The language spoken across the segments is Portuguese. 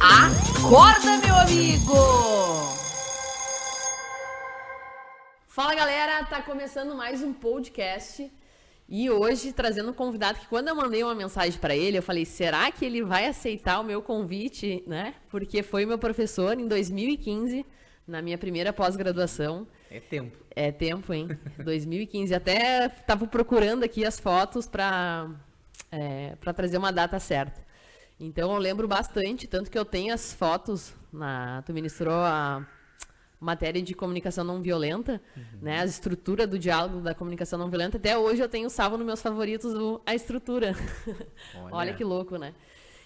Acorda, meu amigo! Fala, galera, tá começando mais um podcast e hoje trazendo um convidado que quando eu mandei uma mensagem pra ele, eu falei, será que ele vai aceitar o meu convite, né? Porque foi meu professor em 2015, na minha primeira pós-graduação. É tempo. É tempo, hein? 2015. Até tava procurando aqui as fotos pra trazer uma data certa. Então eu lembro bastante, tanto que eu tenho as fotos, tu ministrou a matéria de comunicação não violenta, né? A estrutura do diálogo da comunicação não violenta. Até hoje eu tenho salvo nos meus favoritos a estrutura. Olha que louco, né?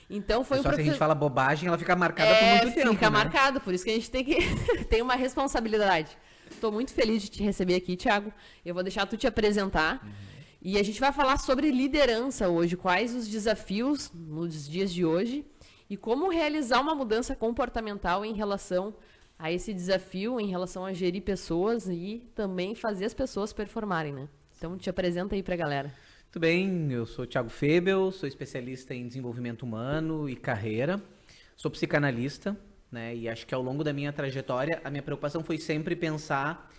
Então foi um professor... Se a gente fala bobagem, ela fica marcada por muito tempo, fica né? marcada, por isso que a gente tem uma responsabilidade. Estou muito feliz de te receber aqui, Thiago. Eu vou deixar tu te apresentar. E a gente vai falar sobre liderança hoje, quais os desafios nos dias de hoje e como realizar uma mudança comportamental em relação a esse desafio, em relação a gerir pessoas e também fazer as pessoas performarem, né? Então, te apresenta aí pra galera. Tudo bem, eu sou o Thiago Febel, sou especialista em desenvolvimento humano e carreira, sou psicanalista, né? E acho que ao longo da minha trajetória, a minha preocupação foi sempre pensar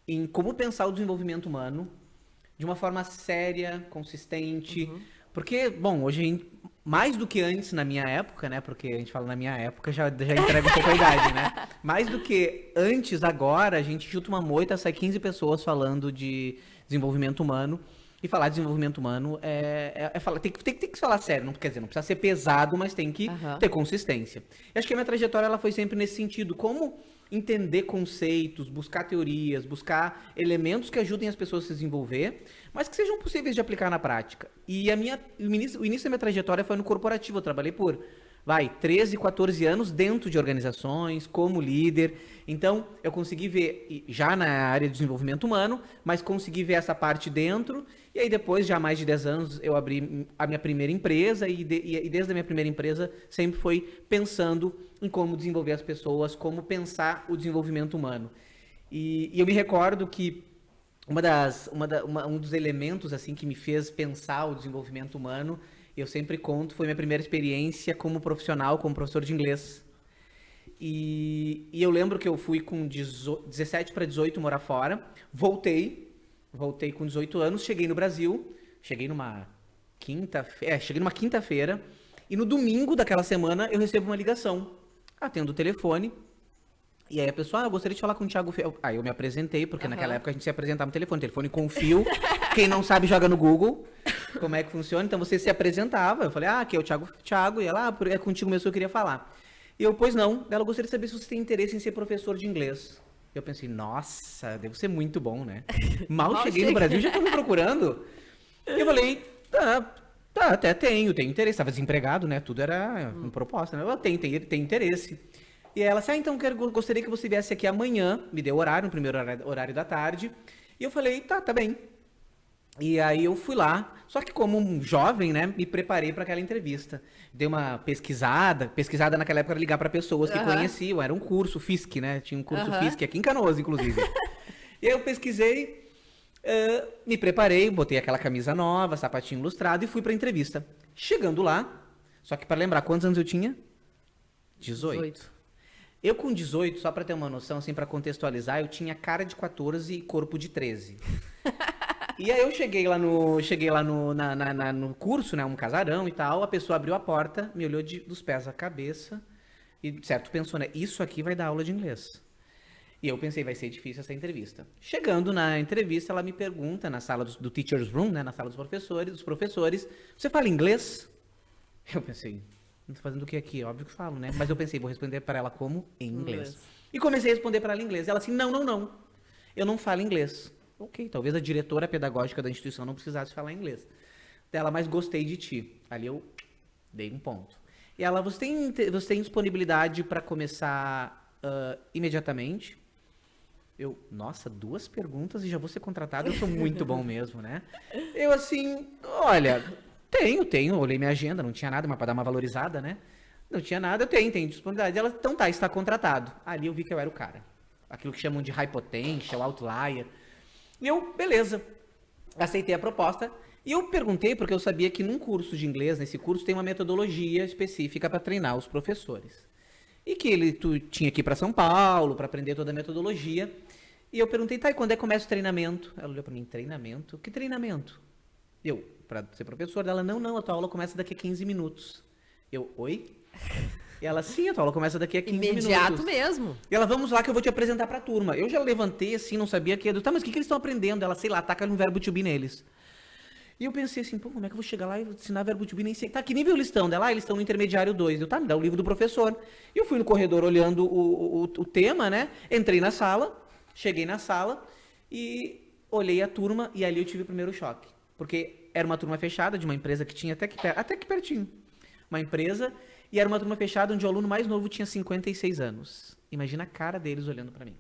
em como pensar o desenvolvimento humano de uma forma séria, consistente, porque, bom, hoje, mais do que antes na minha época, né, porque a gente fala na minha época, já entrega um pouco a idade, né, mais do que antes, agora, a gente chuta uma moita, sai 15 pessoas falando de desenvolvimento humano, e falar de desenvolvimento humano tem que falar sério, não, quer dizer, não precisa ser pesado, mas tem que ter consistência. Eu acho que a minha trajetória ela foi sempre nesse sentido, como entender conceitos, buscar teorias, buscar elementos que ajudem as pessoas a se desenvolver, mas que sejam possíveis de aplicar na prática. E o início da minha trajetória foi no corporativo. Eu trabalhei por 13, 14 anos dentro de organizações, como líder. Então, eu consegui ver, já na área de desenvolvimento humano, mas consegui ver essa parte dentro. E aí, depois, já há mais de 10 anos, eu abri a minha primeira empresa. E desde a minha primeira empresa, sempre foi pensando em como desenvolver as pessoas, como pensar o desenvolvimento humano. E eu me recordo que um dos elementos assim que me fez pensar o desenvolvimento humano, eu sempre conto, foi minha primeira experiência como profissional, como professor de inglês. E eu lembro que eu fui com 17 para 18 morar fora, voltei com 18 anos, cheguei no Brasil, cheguei numa quinta-feira, e no domingo daquela semana eu recebo uma ligação, atendo o telefone, e aí a pessoa, eu gostaria de falar com o Thiago Febel. Aí eu me apresentei, porque naquela época a gente se apresentava no telefone com fio, quem não sabe joga no Google, como é que funciona, então você se apresentava, eu falei, aqui é o Thiago, e ela, é contigo mesmo que eu queria falar. E eu, pois não, ela gostaria de saber se você tem interesse em ser professor de inglês. Eu pensei, nossa, deve ser muito bom, né? Mal cheguei no Brasil, já estão me procurando. E eu falei, até tenho interesse, estava desempregado, né, tudo era uma proposta, né, eu tenho interesse. E ela disse, então gostaria que você viesse aqui amanhã, me deu horário, no primeiro horário da tarde, e eu falei, tá bem. E aí eu fui lá, só que como um jovem, né, me preparei para aquela entrevista. Dei uma pesquisada naquela época era ligar para pessoas que conheciam, era um curso FISC, né, tinha um curso FISC aqui em Canoas, inclusive. E aí eu pesquisei, me preparei, botei aquela camisa nova, sapatinho ilustrado e fui para a entrevista. Chegando lá, só que para lembrar quantos anos eu tinha? 18. Eu com 18, só pra ter uma noção, assim, pra contextualizar, eu tinha cara de 14 e corpo de 13. E aí eu cheguei lá no curso, né, um casarão e tal, a pessoa abriu a porta, me olhou dos pés à cabeça e, certo, pensou, né, isso aqui vai dar aula de inglês. E eu pensei, vai ser difícil essa entrevista. Chegando na entrevista, ela me pergunta, na sala do teacher's room, né, na sala dos professores, você fala inglês? Eu pensei... Não tô fazendo o que aqui? Óbvio que falo, né? Mas eu pensei, vou responder para ela como? Em inglês. E comecei a responder para ela em inglês. Ela assim, não. Eu não falo inglês. Ok, talvez a diretora pedagógica da instituição não precisasse falar inglês. Ela, mas gostei de ti. Ali eu dei um ponto. E ela, você tem disponibilidade para começar imediatamente? Eu, nossa, 2 perguntas e já vou ser contratado. Eu sou muito bom mesmo, né? Eu assim, olha... Tenho, olhei minha agenda, não tinha nada, mas para dar uma valorizada, né? Não tinha nada, eu tenho disponibilidade. Ela, então tá, está contratado. Ali eu vi que eu era o cara. Aquilo que chamam de high potential, outlier. E eu, beleza, aceitei a proposta. E eu perguntei, porque eu sabia que num curso de inglês, nesse curso, tem uma metodologia específica para treinar os professores. E que tu tinha que ir para São Paulo para aprender toda a metodologia. E eu perguntei, tá, e quando é que começa o treinamento? Ela olhou para mim, treinamento? Que treinamento? Eu, para ser professor dela, não, a tua aula começa daqui a 15 minutos. Eu, oi? E ela, sim, a tua aula começa daqui a 15 minutos. Imediato mesmo. E ela, vamos lá que eu vou te apresentar pra turma. Eu já levantei assim, não sabia que ia... Tá, mas o que eles estão aprendendo? Ela, sei lá, taca um verbo to be neles. E eu pensei assim, pô, como é que eu vou chegar lá e ensinar verbo to be? Nem sei. Tá, que nível eles estão? Dela, eles estão no intermediário 2. Eu, tá, me dá o livro do professor. E eu fui no corredor olhando o tema, né? Entrei na sala, cheguei na sala e olhei a turma e ali eu tive o primeiro choque. Porque era uma turma fechada de uma empresa que tinha até que pertinho. Uma empresa... E era uma turma fechada onde o aluno mais novo tinha 56 anos. Imagina a cara deles olhando pra mim.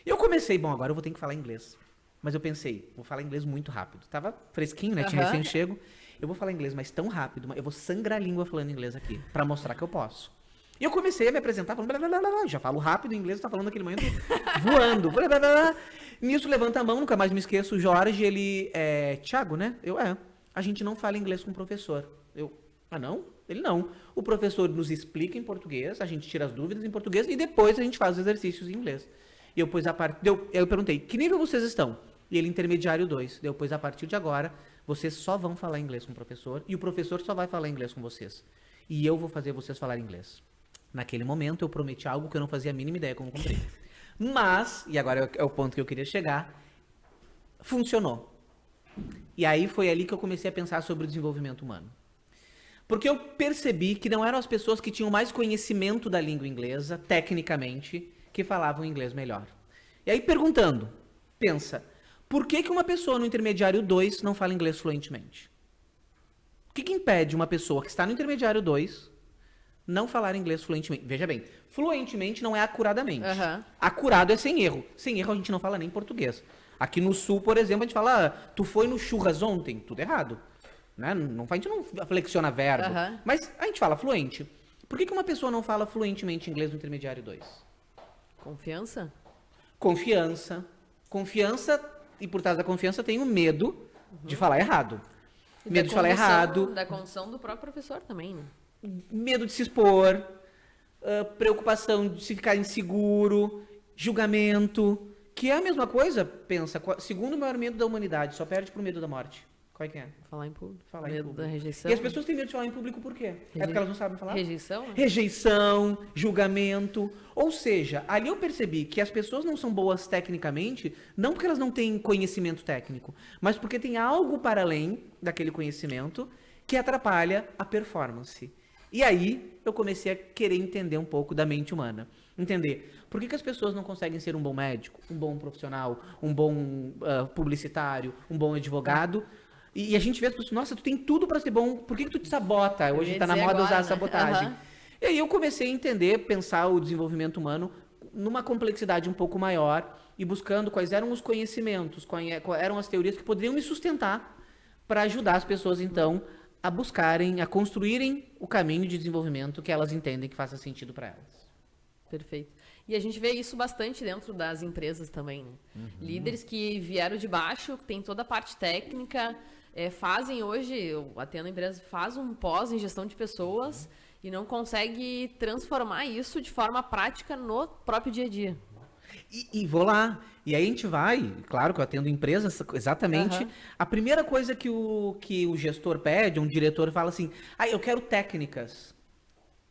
E eu comecei, bom, agora eu vou ter que falar inglês. Mas eu pensei, vou falar inglês muito rápido. Tava fresquinho, né? Tinha recém-chego. Eu vou falar inglês, mas tão rápido. Eu vou sangrar a língua falando inglês aqui, pra mostrar que eu posso. E eu comecei a me apresentar falando blá, blá, blá, blá. Já falo rápido, o inglês tá falando naquele momento voando. Blá, blá, blá, blá. Nisso levanta a mão, nunca mais me esqueço. O Jorge, ele Thiago, né? A gente não fala inglês com o professor. Não? Ele não. O professor nos explica em português, a gente tira as dúvidas em português e depois a gente faz os exercícios em inglês. E eu perguntei, que nível vocês estão? E ele, intermediário 2. Depois, a partir de agora, vocês só vão falar inglês com o professor e o professor só vai falar inglês com vocês. E eu vou fazer vocês falar inglês. Naquele momento, eu prometi algo que eu não fazia a mínima ideia como cumprir. Mas, e agora é o ponto que eu queria chegar, funcionou. E aí foi ali que eu comecei a pensar sobre o desenvolvimento humano. Porque eu percebi que não eram as pessoas que tinham mais conhecimento da língua inglesa, tecnicamente, que falavam inglês melhor. E aí perguntando, pensa, por que uma pessoa no intermediário 2 não fala inglês fluentemente? O que impede uma pessoa que está no intermediário 2 não falar inglês fluentemente? Veja bem, fluentemente não é acuradamente. Acurado é sem erro. Sem erro a gente não fala nem português. Aqui no Sul, por exemplo, a gente fala, tu foi no churras ontem? Tudo errado. Né? A gente não flexiona verbo, mas a gente fala fluente. Por que uma pessoa não fala fluentemente inglês no intermediário 2? Confiança? Confiança, e por trás da confiança tem o medo de falar errado. Medo de falar errado. Da condição do próprio professor também, né? Medo de se expor, preocupação de se ficar inseguro, julgamento, que é a mesma coisa, pensa, segundo o maior medo da humanidade, só perde pro medo da morte. Qual é que é? Falar em público. Falar medo em público. Da rejeição. E as pessoas têm medo de falar em público por quê? É porque elas não sabem falar? Rejeição? Né? Rejeição, julgamento. Ou seja, ali eu percebi que as pessoas não são boas tecnicamente, não porque elas não têm conhecimento técnico, mas porque tem algo para além daquele conhecimento que atrapalha a performance. E aí eu comecei a querer entender um pouco da mente humana. Entender por que as pessoas não conseguem ser um bom médico, um bom profissional, um bom publicitário, um bom advogado. E a gente vê as pessoas, nossa, tu tem tudo para ser bom, por que tu te sabota? Hoje tá na moda agora, usar a sabotagem. E aí eu comecei a entender, pensar o desenvolvimento humano numa complexidade um pouco maior e buscando quais eram os conhecimentos, quais eram as teorias que poderiam me sustentar para ajudar as pessoas, então, a buscarem, a construírem o caminho de desenvolvimento que elas entendem que faça sentido para elas. Perfeito. E a gente vê isso bastante dentro das empresas também, né? Líderes que vieram de baixo, tem toda a parte técnica, fazem hoje, eu atendo a empresa, faz um pós em gestão de pessoas e não consegue transformar isso de forma prática no próprio dia a dia. E vou lá. E aí a gente vai, claro que eu atendo empresas, exatamente. A primeira coisa que o gestor pede, um diretor fala assim, eu quero técnicas.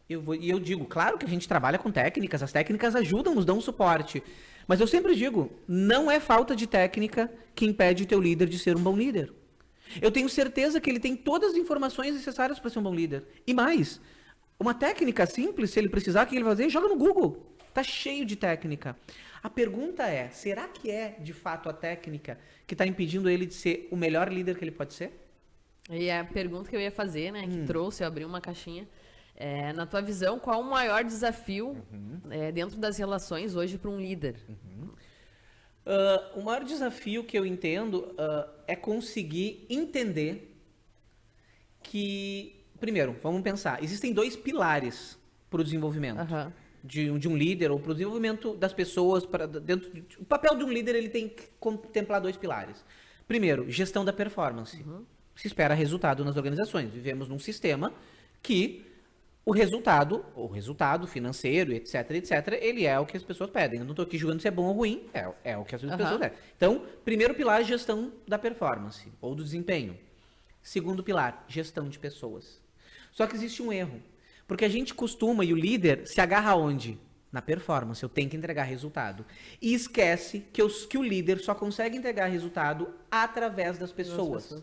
E eu digo, claro que a gente trabalha com técnicas, as técnicas ajudam, nos dão um suporte. Mas eu sempre digo, não é falta de técnica que impede o teu líder de ser um bom líder. Eu tenho certeza que ele tem todas as informações necessárias para ser um bom líder. E mais, uma técnica simples, se ele precisar, o que ele vai fazer? Joga no Google. Tá cheio de técnica. A pergunta é, será que é, de fato, a técnica que está impedindo ele de ser o melhor líder que ele pode ser? E a pergunta que eu ia fazer, né, que trouxe, eu abri uma caixinha, na tua visão, qual o maior desafio dentro das relações hoje para um líder? O maior desafio que eu entendo é conseguir entender que, primeiro, vamos pensar, existem 2 pilares para o desenvolvimento de um líder ou para o desenvolvimento das pessoas. O papel de um líder ele tem que contemplar 2 pilares. Primeiro, gestão da performance. Se espera resultado nas organizações. Vivemos num sistema que o resultado financeiro, etc, etc, ele é o que as pessoas pedem. Eu não estou aqui julgando se é bom ou ruim, é o que as pessoas pedem. Então, primeiro pilar, gestão da performance, ou do desempenho. Segundo pilar, gestão de pessoas. Só que existe um erro, porque a gente costuma, e o líder se agarra onde? Na performance, eu tenho que entregar resultado. E esquece que o líder só consegue entregar resultado através das pessoas.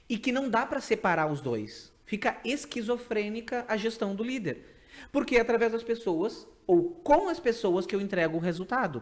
E que não dá para separar os dois. Fica esquizofrênica a gestão do líder. Porque é através das pessoas, ou com as pessoas, que eu entrego o resultado.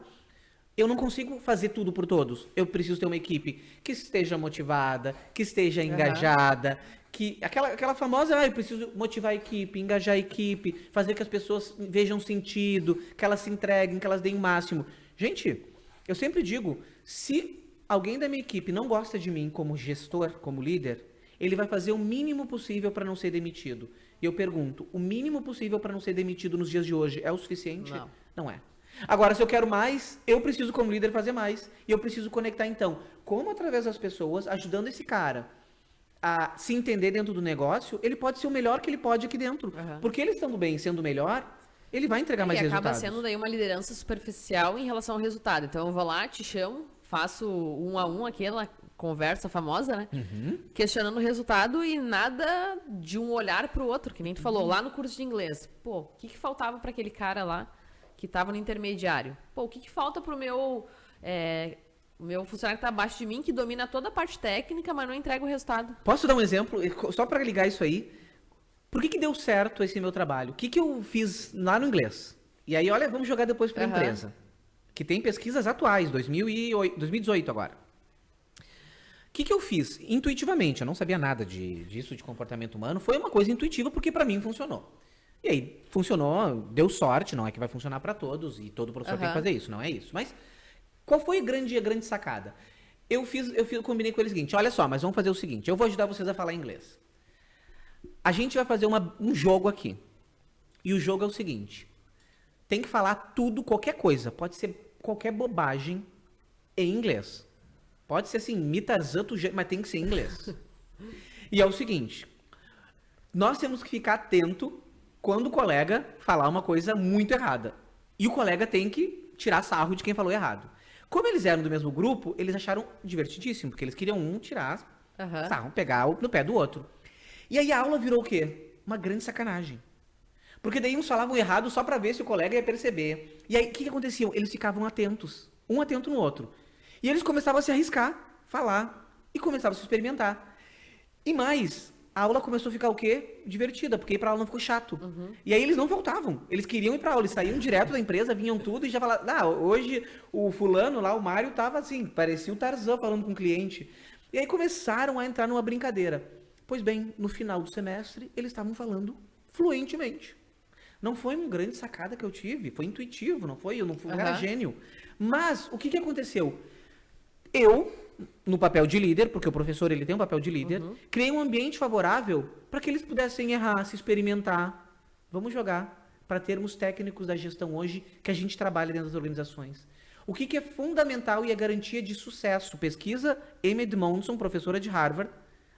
Eu não consigo fazer tudo por todos. Eu preciso ter uma equipe que esteja motivada, que esteja engajada, que aquela famosa, eu preciso motivar a equipe, engajar a equipe, fazer que as pessoas vejam sentido, que elas se entreguem, que elas deem o máximo. Gente, eu sempre digo, se alguém da minha equipe não gosta de mim como gestor, como líder, ele vai fazer o mínimo possível para não ser demitido. E eu pergunto, o mínimo possível para não ser demitido nos dias de hoje é o suficiente? Não. Não é. Agora, se eu quero mais, eu preciso, como líder, fazer mais. E eu preciso conectar, então, como através das pessoas, ajudando esse cara a se entender dentro do negócio, ele pode ser o melhor que ele pode aqui dentro. Porque ele estando bem, sendo melhor, ele vai entregar mais resultados. E acaba sendo daí uma liderança superficial em relação ao resultado. Então, eu vou lá, te chamo, faço 1 a 1 aquela conversa famosa, né? Questionando o resultado e nada de um olhar para o outro, que nem tu falou, lá no curso de inglês. Pô, o que faltava para aquele cara lá que estava no intermediário? Pô, o que falta pro meu funcionário que está abaixo de mim, que domina toda a parte técnica, mas não entrega o resultado? Posso dar um exemplo, só para ligar isso aí? Por que deu certo esse meu trabalho? O que eu fiz lá no inglês? E aí, olha, vamos jogar depois para a empresa, que tem pesquisas atuais, 2018 agora. O que eu fiz? Intuitivamente, eu não sabia nada disso, de comportamento humano, foi uma coisa intuitiva, porque para mim funcionou. E aí, funcionou, deu sorte, não é que vai funcionar para todos, e todo professor tem que fazer isso, não é isso. Mas qual foi a grande sacada? Eu combinei com ele o seguinte, olha só, mas vamos fazer o seguinte, eu vou ajudar vocês a falar inglês. A gente vai fazer um jogo aqui. E o jogo é o seguinte, tem que falar tudo, qualquer coisa, pode ser qualquer bobagem em inglês. Pode ser assim, mitazato, mas tem que ser em inglês. E é o seguinte, nós temos que ficar atento quando o colega falar uma coisa muito errada. E o colega tem que tirar sarro de quem falou errado. Como eles eram do mesmo grupo, eles acharam divertidíssimo, porque eles queriam tirar sarro, pegar no pé do outro. E aí a aula virou o quê? Uma grande sacanagem. Porque daí uns falavam errado só para ver se o colega ia perceber. E aí o que acontecia? Eles ficavam atentos, um atento no outro. E eles começavam a se arriscar, falar, e começavam a se experimentar. E mais, a aula começou a ficar o quê? Divertida, porque ir pra aula não ficou chato. E aí eles não voltavam. Eles queriam ir pra aula, eles saíam direto da empresa, vinham tudo e já falavam, hoje o fulano lá, o Mário, tava assim, parecia o Tarzan falando com o cliente. E aí começaram a entrar numa brincadeira. Pois bem, no final do semestre, eles estavam falando fluentemente. Não foi uma grande sacada que eu tive, foi intuitivo, não foi? Eu não fui, era gênio. Mas, o que aconteceu? Eu, no papel de líder, porque o professor ele tem um papel de líder, criei um ambiente favorável para que eles pudessem errar, se experimentar. Vamos jogar para termos técnicos da gestão hoje que a gente trabalha dentro das organizações. O que é fundamental e é garantia de sucesso? Pesquisa Amy Edmondson, professora de Harvard,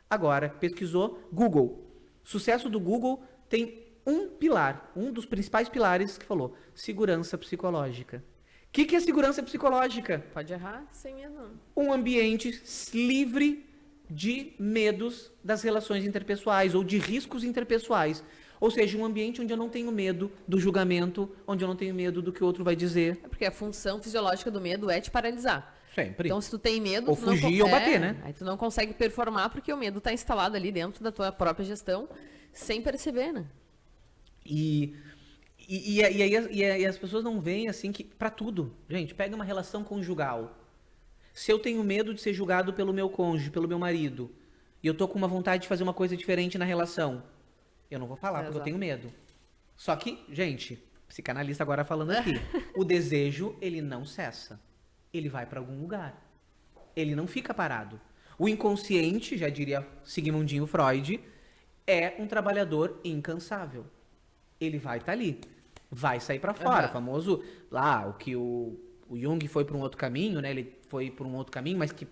agora pesquisou Google. Sucesso do Google tem um pilar, um dos principais pilares que falou, segurança psicológica. O que é segurança psicológica? Pode errar sem medo. Um ambiente livre de medos das relações interpessoais ou de riscos interpessoais. Ou seja, um ambiente onde eu não tenho medo do julgamento, onde eu não tenho medo do que o outro vai dizer. É porque a função fisiológica do medo é te paralisar. Sempre. Então, se tu tem medo... Ou fugir ou bater, né? Aí tu não consegue performar porque o medo está instalado ali dentro da tua própria gestão sem perceber, né? E aí as pessoas não veem assim que para tudo. Gente, pega uma relação conjugal. Se eu tenho medo de ser julgado pelo meu cônjuge, pelo meu marido, e eu tô com uma vontade de fazer uma coisa diferente na relação, eu não vou falar porque eu tenho medo. Só que, gente, psicanalista agora falando aqui, o desejo, ele não cessa. Ele vai para algum lugar. Ele não fica parado. O inconsciente, já diria Sigmundinho Freud, é um trabalhador incansável. Ele vai estar ali. Vai sair para fora, famoso lá, o que o Jung foi para um outro caminho, né? Ele foi por um outro caminho, mas que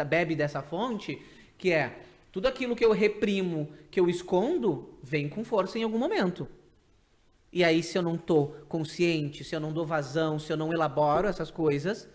bebe dessa fonte, que é tudo aquilo que eu reprimo, que eu escondo, vem com força em algum momento. E aí, se eu não tô consciente, se eu não dou vazão, se eu não elaboro essas coisas,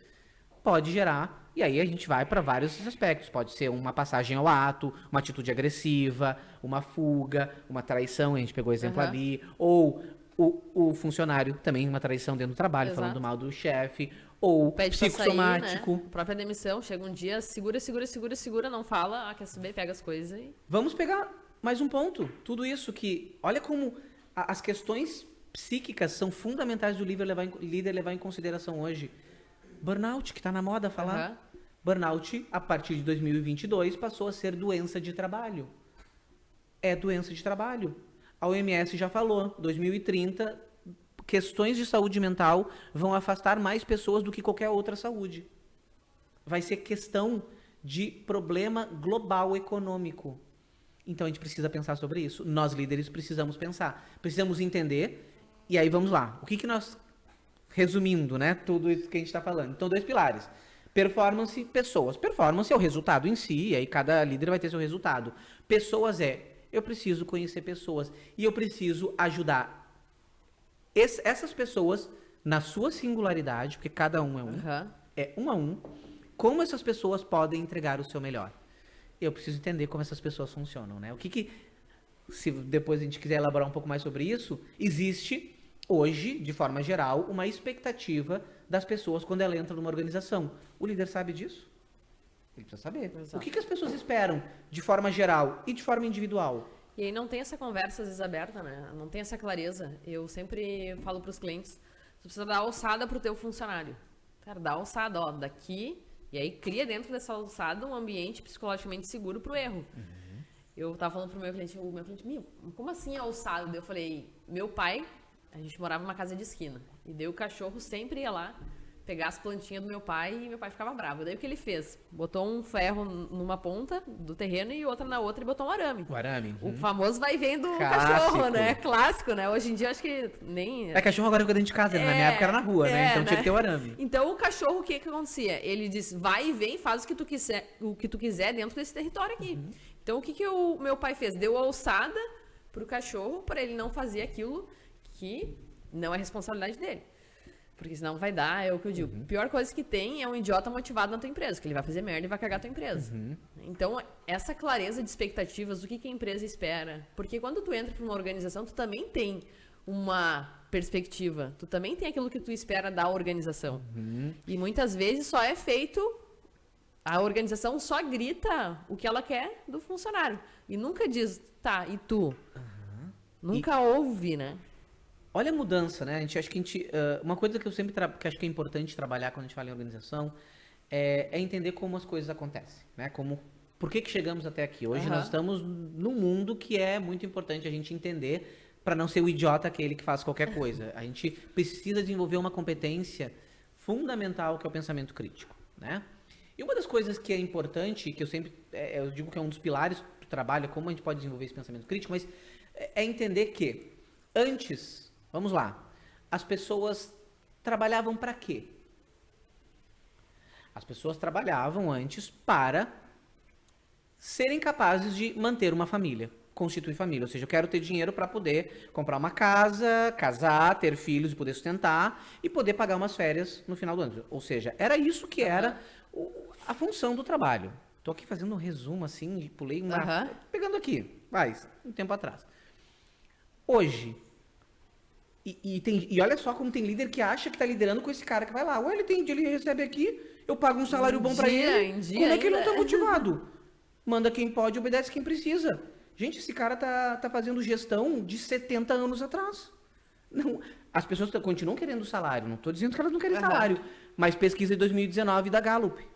pode gerar. E aí a gente vai para vários aspectos. Pode ser uma passagem ao ato, uma atitude agressiva, uma fuga, uma traição, a gente pegou o exemplo ali. Ou o funcionário também, uma traição dentro do trabalho, falando mal do chefe. Ou pede psicossomático. Pra sair, né? Própria demissão, chega um dia, segura, não fala, quer saber, pega as coisas e... Vamos pegar mais um ponto. Tudo isso que... Olha como as questões psíquicas são fundamentais do líder levar em consideração hoje. Burnout, que está na moda falar. Burnout, a partir de 2022, passou a ser doença de trabalho. É doença de trabalho. A OMS já falou, 2030, questões de saúde mental vão afastar mais pessoas do que qualquer outra saúde. Vai ser questão de problema global econômico. Então a gente precisa pensar sobre isso. Nós líderes precisamos pensar. Precisamos entender. E aí vamos lá. O que nós... Resumindo, né? Tudo isso que a gente está falando. Então, 2 pilares. Performance, pessoas. Performance é o resultado em si. E aí cada líder vai ter seu resultado. Pessoas eu preciso conhecer pessoas. E eu preciso ajudar essas pessoas na sua singularidade, porque cada um é um a um. Como essas pessoas podem entregar o seu melhor? Eu preciso entender como essas pessoas funcionam, né? Se depois a gente quiser elaborar um pouco mais sobre isso, existe hoje, de forma geral, uma expectativa das pessoas quando ela entra numa organização. O líder sabe disso? Ele precisa saber. Exato. O que as pessoas esperam de forma geral e de forma individual? E aí não tem essa conversa às vezes aberta, né? Não tem essa clareza. Eu sempre falo para os clientes, você precisa dar alçada para o teu funcionário. Cara, dá alçada, ó, daqui... E aí cria dentro dessa alçada um ambiente psicologicamente seguro para o erro. Eu tava falando pro meu cliente, como assim alçado? Eu falei, meu pai, a gente morava numa casa de esquina. E daí o cachorro sempre ia lá pegar as plantinhas do meu pai e meu pai ficava bravo. Daí o que ele fez? Botou um ferro numa ponta do terreno e outra na outra e botou um arame. O arame. O famoso vai vendo o cachorro, né? Clássico, né? Hoje em dia acho que nem... Cachorro agora fica dentro de casa, né? Na minha época era na rua, né? Então tinha que ter o arame. Então o cachorro, o que acontecia? Ele diz, vai e vem, faz o que tu quiser dentro desse território aqui. Então o que o meu pai fez? Deu alçada pro cachorro para ele não fazer aquilo que não é responsabilidade dele. Porque senão vai dar, é o que eu digo. A pior coisa que tem é um idiota motivado na tua empresa, que ele vai fazer merda e vai cagar a tua empresa. Então, essa clareza de expectativas, do que a empresa espera. Porque quando tu entra para uma organização, tu também tem uma perspectiva. Tu também tem aquilo que tu espera da organização. E muitas vezes só é feito... A organização só grita o que ela quer do funcionário. E nunca diz, tá, e tu? Nunca ouve, né? Olha a mudança, né? Uma coisa que eu sempre que acho que é importante trabalhar quando a gente fala em organização é entender como as coisas acontecem, né? Por que chegamos até aqui? Hoje nós estamos num mundo que é muito importante a gente entender para não ser o idiota aquele que faz qualquer coisa. A gente precisa desenvolver uma competência fundamental que é o pensamento crítico, né? E uma das coisas que é importante, que eu sempre eu digo que é um dos pilares do trabalho, é como a gente pode desenvolver esse pensamento crítico, mas é entender que antes... Vamos lá. As pessoas trabalhavam para quê? As pessoas trabalhavam antes para serem capazes de manter uma família, constituir família. Ou seja, eu quero ter dinheiro para poder comprar uma casa, casar, ter filhos e poder sustentar e poder pagar umas férias no final do ano. Ou seja, era isso que era a função do trabalho. Estou aqui fazendo um resumo assim, pulei pegando aqui, um tempo atrás. Hoje... E olha só como tem líder que acha que tá liderando com esse cara que vai lá. Ué, ele recebe aqui, eu pago um salário bom pra ele. Como é que ele não tá motivado? Manda quem pode, obedece quem precisa. Gente, esse cara tá fazendo gestão de 70 anos atrás. Não, as pessoas continuam querendo salário, não tô dizendo que elas não querem salário. Mas pesquisa de 2019 da Gallup. O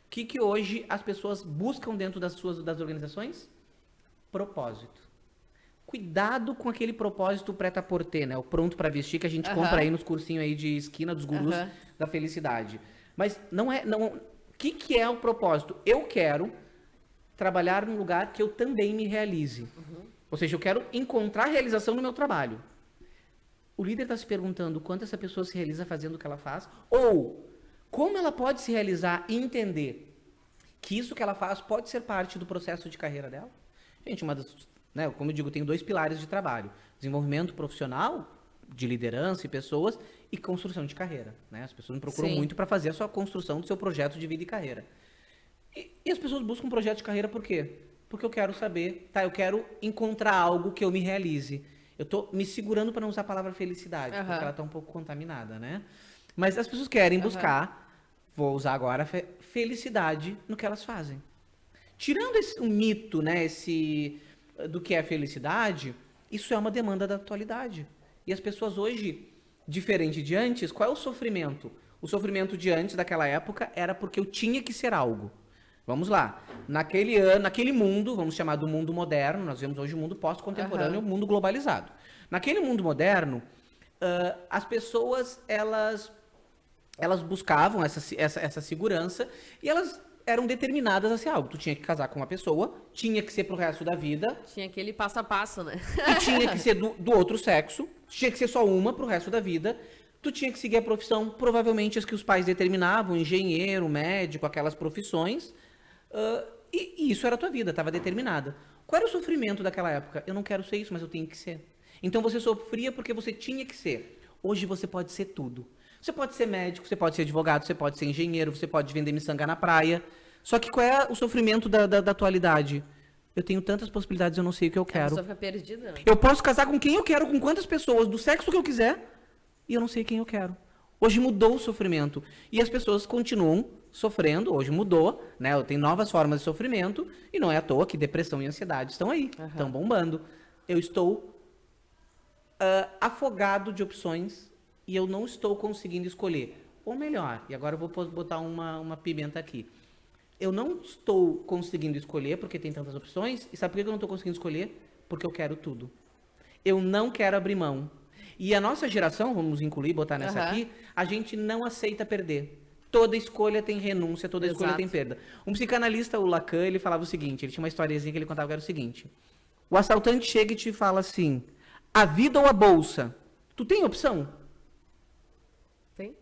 que hoje as pessoas buscam dentro das organizações? Propósito. Cuidado com aquele propósito prêt-à-porter, né? O pronto para vestir que a gente compra aí nos cursinhos aí de esquina dos gurus da felicidade. Mas o que é o propósito? Eu quero trabalhar num lugar que eu também me realize. Ou seja, eu quero encontrar realização no meu trabalho. O líder está se perguntando quanto essa pessoa se realiza fazendo o que ela faz, ou como ela pode se realizar e entender que isso que ela faz pode ser parte do processo de carreira dela. Gente, como eu digo, tem 2 pilares de trabalho. Desenvolvimento profissional, de liderança e pessoas e construção de carreira, né? As pessoas me procuram Sim. muito para fazer a sua construção do seu projeto de vida e carreira. E as pessoas buscam um projeto de carreira por quê? Porque eu quero saber, tá? Eu quero encontrar algo que eu me realize. Eu tô me segurando para não usar a palavra felicidade, porque ela tá um pouco contaminada, né? Mas as pessoas querem buscar, vou usar agora, felicidade no que elas fazem. Tirando o mito, né, do que é felicidade, isso é uma demanda da atualidade. E as pessoas hoje, diferente de antes, qual é o sofrimento? O sofrimento de antes, daquela época, era porque eu tinha que ser algo. Vamos lá. Naquele mundo, vamos chamar do mundo moderno, nós vemos hoje o mundo pós-contemporâneo, o mundo globalizado. Naquele mundo moderno, as pessoas, elas buscavam essa segurança e elas eram determinadas a ser algo. Tu tinha que casar com uma pessoa, tinha que ser pro resto da vida. Tinha aquele passo a passo, né? Tu tinha que ser do outro sexo, tinha que ser só uma pro resto da vida. Tu tinha que seguir a profissão, provavelmente as que os pais determinavam, engenheiro, médico, aquelas profissões. E isso era a tua vida, estava determinada. Qual era o sofrimento daquela época? Eu não quero ser isso, mas eu tenho que ser. Então você sofria porque você tinha que ser. Hoje você pode ser tudo. Você pode ser médico, você pode ser advogado, você pode ser engenheiro, você pode vender miçanga na praia. Só que qual é o sofrimento da atualidade? Eu tenho tantas possibilidades, eu não sei o que eu A quero. pessoa fica perdida, né? Eu posso casar com quem eu quero, com quantas pessoas, do sexo que eu quiser, e eu não sei quem eu quero. Hoje mudou o sofrimento. E as pessoas continuam sofrendo, hoje mudou, né? Tem novas formas de sofrimento, e não é à toa que depressão e ansiedade estão aí, estão bombando. Eu estou afogado de opções e eu não estou conseguindo escolher. Ou melhor, e agora eu vou botar uma pimenta aqui. Eu não estou conseguindo escolher porque tem tantas opções, e sabe por que eu não estou conseguindo escolher? Porque eu quero tudo. Eu não quero abrir mão. E a nossa geração, vamos incluir, botar nessa aqui, a gente não aceita perder. Toda escolha tem renúncia, toda escolha tem perda. Um psicanalista, o Lacan, ele falava o seguinte, ele tinha uma historiazinha que ele contava que era o seguinte. O assaltante chega e te fala assim, a vida ou a bolsa? Tu tem opção? Tem?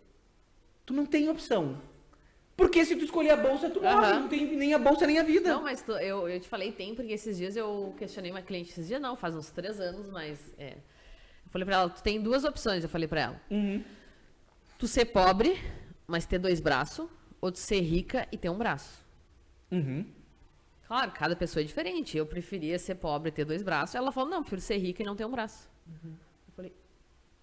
Tu não tem opção. Porque se tu escolher a bolsa, tu morre. Não tem nem a bolsa, nem a vida. Não, mas eu te falei tem, porque esses dias eu questionei uma cliente. Esses dias não, faz uns 3 anos, mas... Eu falei pra ela, tu tem 2 opções, eu falei pra ela. Tu ser pobre, mas ter 2 braços, ou tu ser rica e ter um braço. Claro, cada pessoa é diferente. Eu preferia ser pobre e ter 2 braços. Ela falou, não, eu prefiro ser rica e não ter um braço. Eu falei...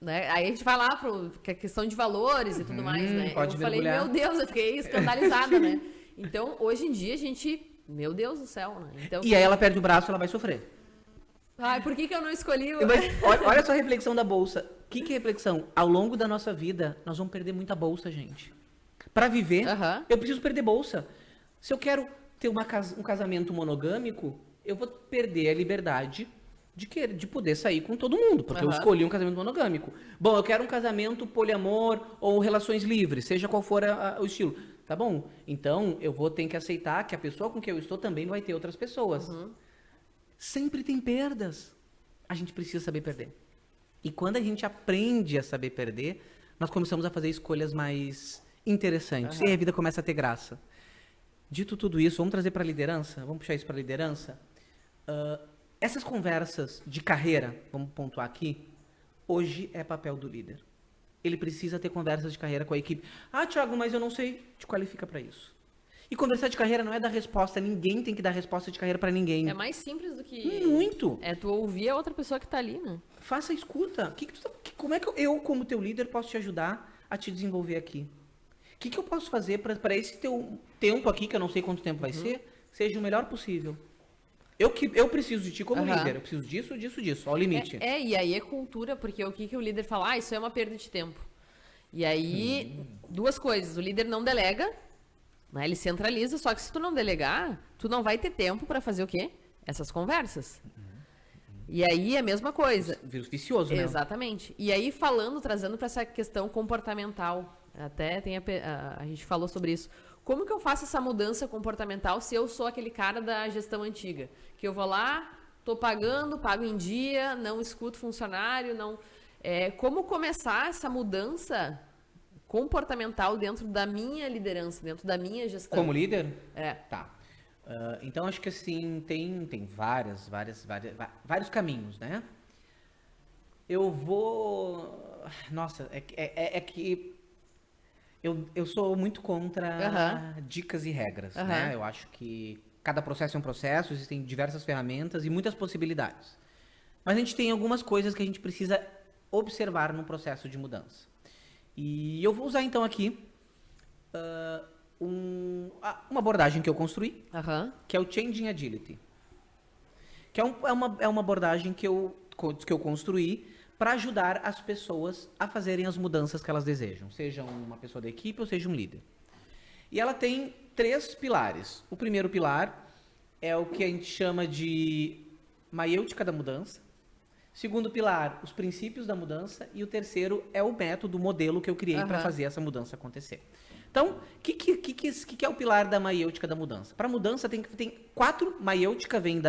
Né? Aí a gente vai lá que é questão de valores e tudo mais, né? Pode eu falei, mergulhar. meu Deus, eu fiquei escandalizada, né? Então, hoje em dia, a gente... Meu Deus do céu, né? Então, E aí ela perde o braço, ela vai sofrer. Ai, por que eu não escolhi o... Olha só a reflexão da bolsa. O que é reflexão? Ao longo da nossa vida, nós vamos perder muita bolsa, gente. Para viver, eu preciso perder bolsa. Se eu quero ter um casamento monogâmico, eu vou perder a liberdade de poder sair com todo mundo, porque eu escolhi um casamento monogâmico. Bom, eu quero um casamento poliamor ou relações livres, seja qual for o estilo. Tá bom? Então, eu vou ter que aceitar que a pessoa com quem eu estou também vai ter outras pessoas. Sempre tem perdas. A gente precisa saber perder. E quando a gente aprende a saber perder, nós começamos a fazer escolhas mais interessantes. E aí a vida começa a ter graça. Dito tudo isso, vamos trazer para a liderança? Vamos puxar isso para a liderança? Essas conversas de carreira, vamos pontuar aqui, hoje é papel do líder. Ele precisa ter conversas de carreira com a equipe. Ah, Thiago, mas eu não sei. Te qualifica para isso. E conversar de carreira não é dar resposta. Ninguém tem que dar resposta de carreira para ninguém. É mais simples do que... Muito. É tu ouvir a outra pessoa que tá ali, né? Faça a escuta. Como é que eu, como teu líder, posso te ajudar a te desenvolver aqui? O que eu posso fazer para esse teu tempo aqui, que eu não sei quanto tempo vai ser, seja o melhor possível? Eu preciso de ti como líder. Eu preciso disso, disso, disso. Ao limite. E aí é cultura, porque o que o líder fala? Ah, isso é uma perda de tempo. E aí, 2 coisas. O líder não delega, né? Ele centraliza, só que se tu não delegar, tu não vai ter tempo para fazer o quê? Essas conversas. E aí é a mesma coisa. Vírus vicioso, né? Exatamente. E aí trazendo para essa questão comportamental. Até a gente falou sobre isso. Como que eu faço essa mudança comportamental se eu sou aquele cara da gestão antiga? Que eu vou lá, tô pagando, pago em dia, não escuto funcionário, não... como começar essa mudança comportamental dentro da minha liderança, dentro da minha gestão? Como líder? É. Tá. Então, acho que assim, tem vários caminhos, né? Eu vou... Nossa, é que eu sou muito contra dicas e regras, né? Eu acho que cada processo é um processo, existem diversas ferramentas e muitas possibilidades. Mas a gente tem algumas coisas que a gente precisa observar no processo de mudança. E eu vou usar então aqui uma abordagem que eu construí, que é o Changing Agility. Que é uma abordagem que eu construí para ajudar as pessoas a fazerem as mudanças que elas desejam, seja uma pessoa da equipe ou seja um líder. E ela tem 3 pilares. O primeiro pilar é o que a gente chama de maiêutica da mudança. Segundo pilar, os princípios da mudança. E o terceiro é o método, o modelo que eu criei para fazer essa mudança acontecer. Então, o que é o pilar da maiêutica da mudança? Para mudança tem 4. Maiêutica vem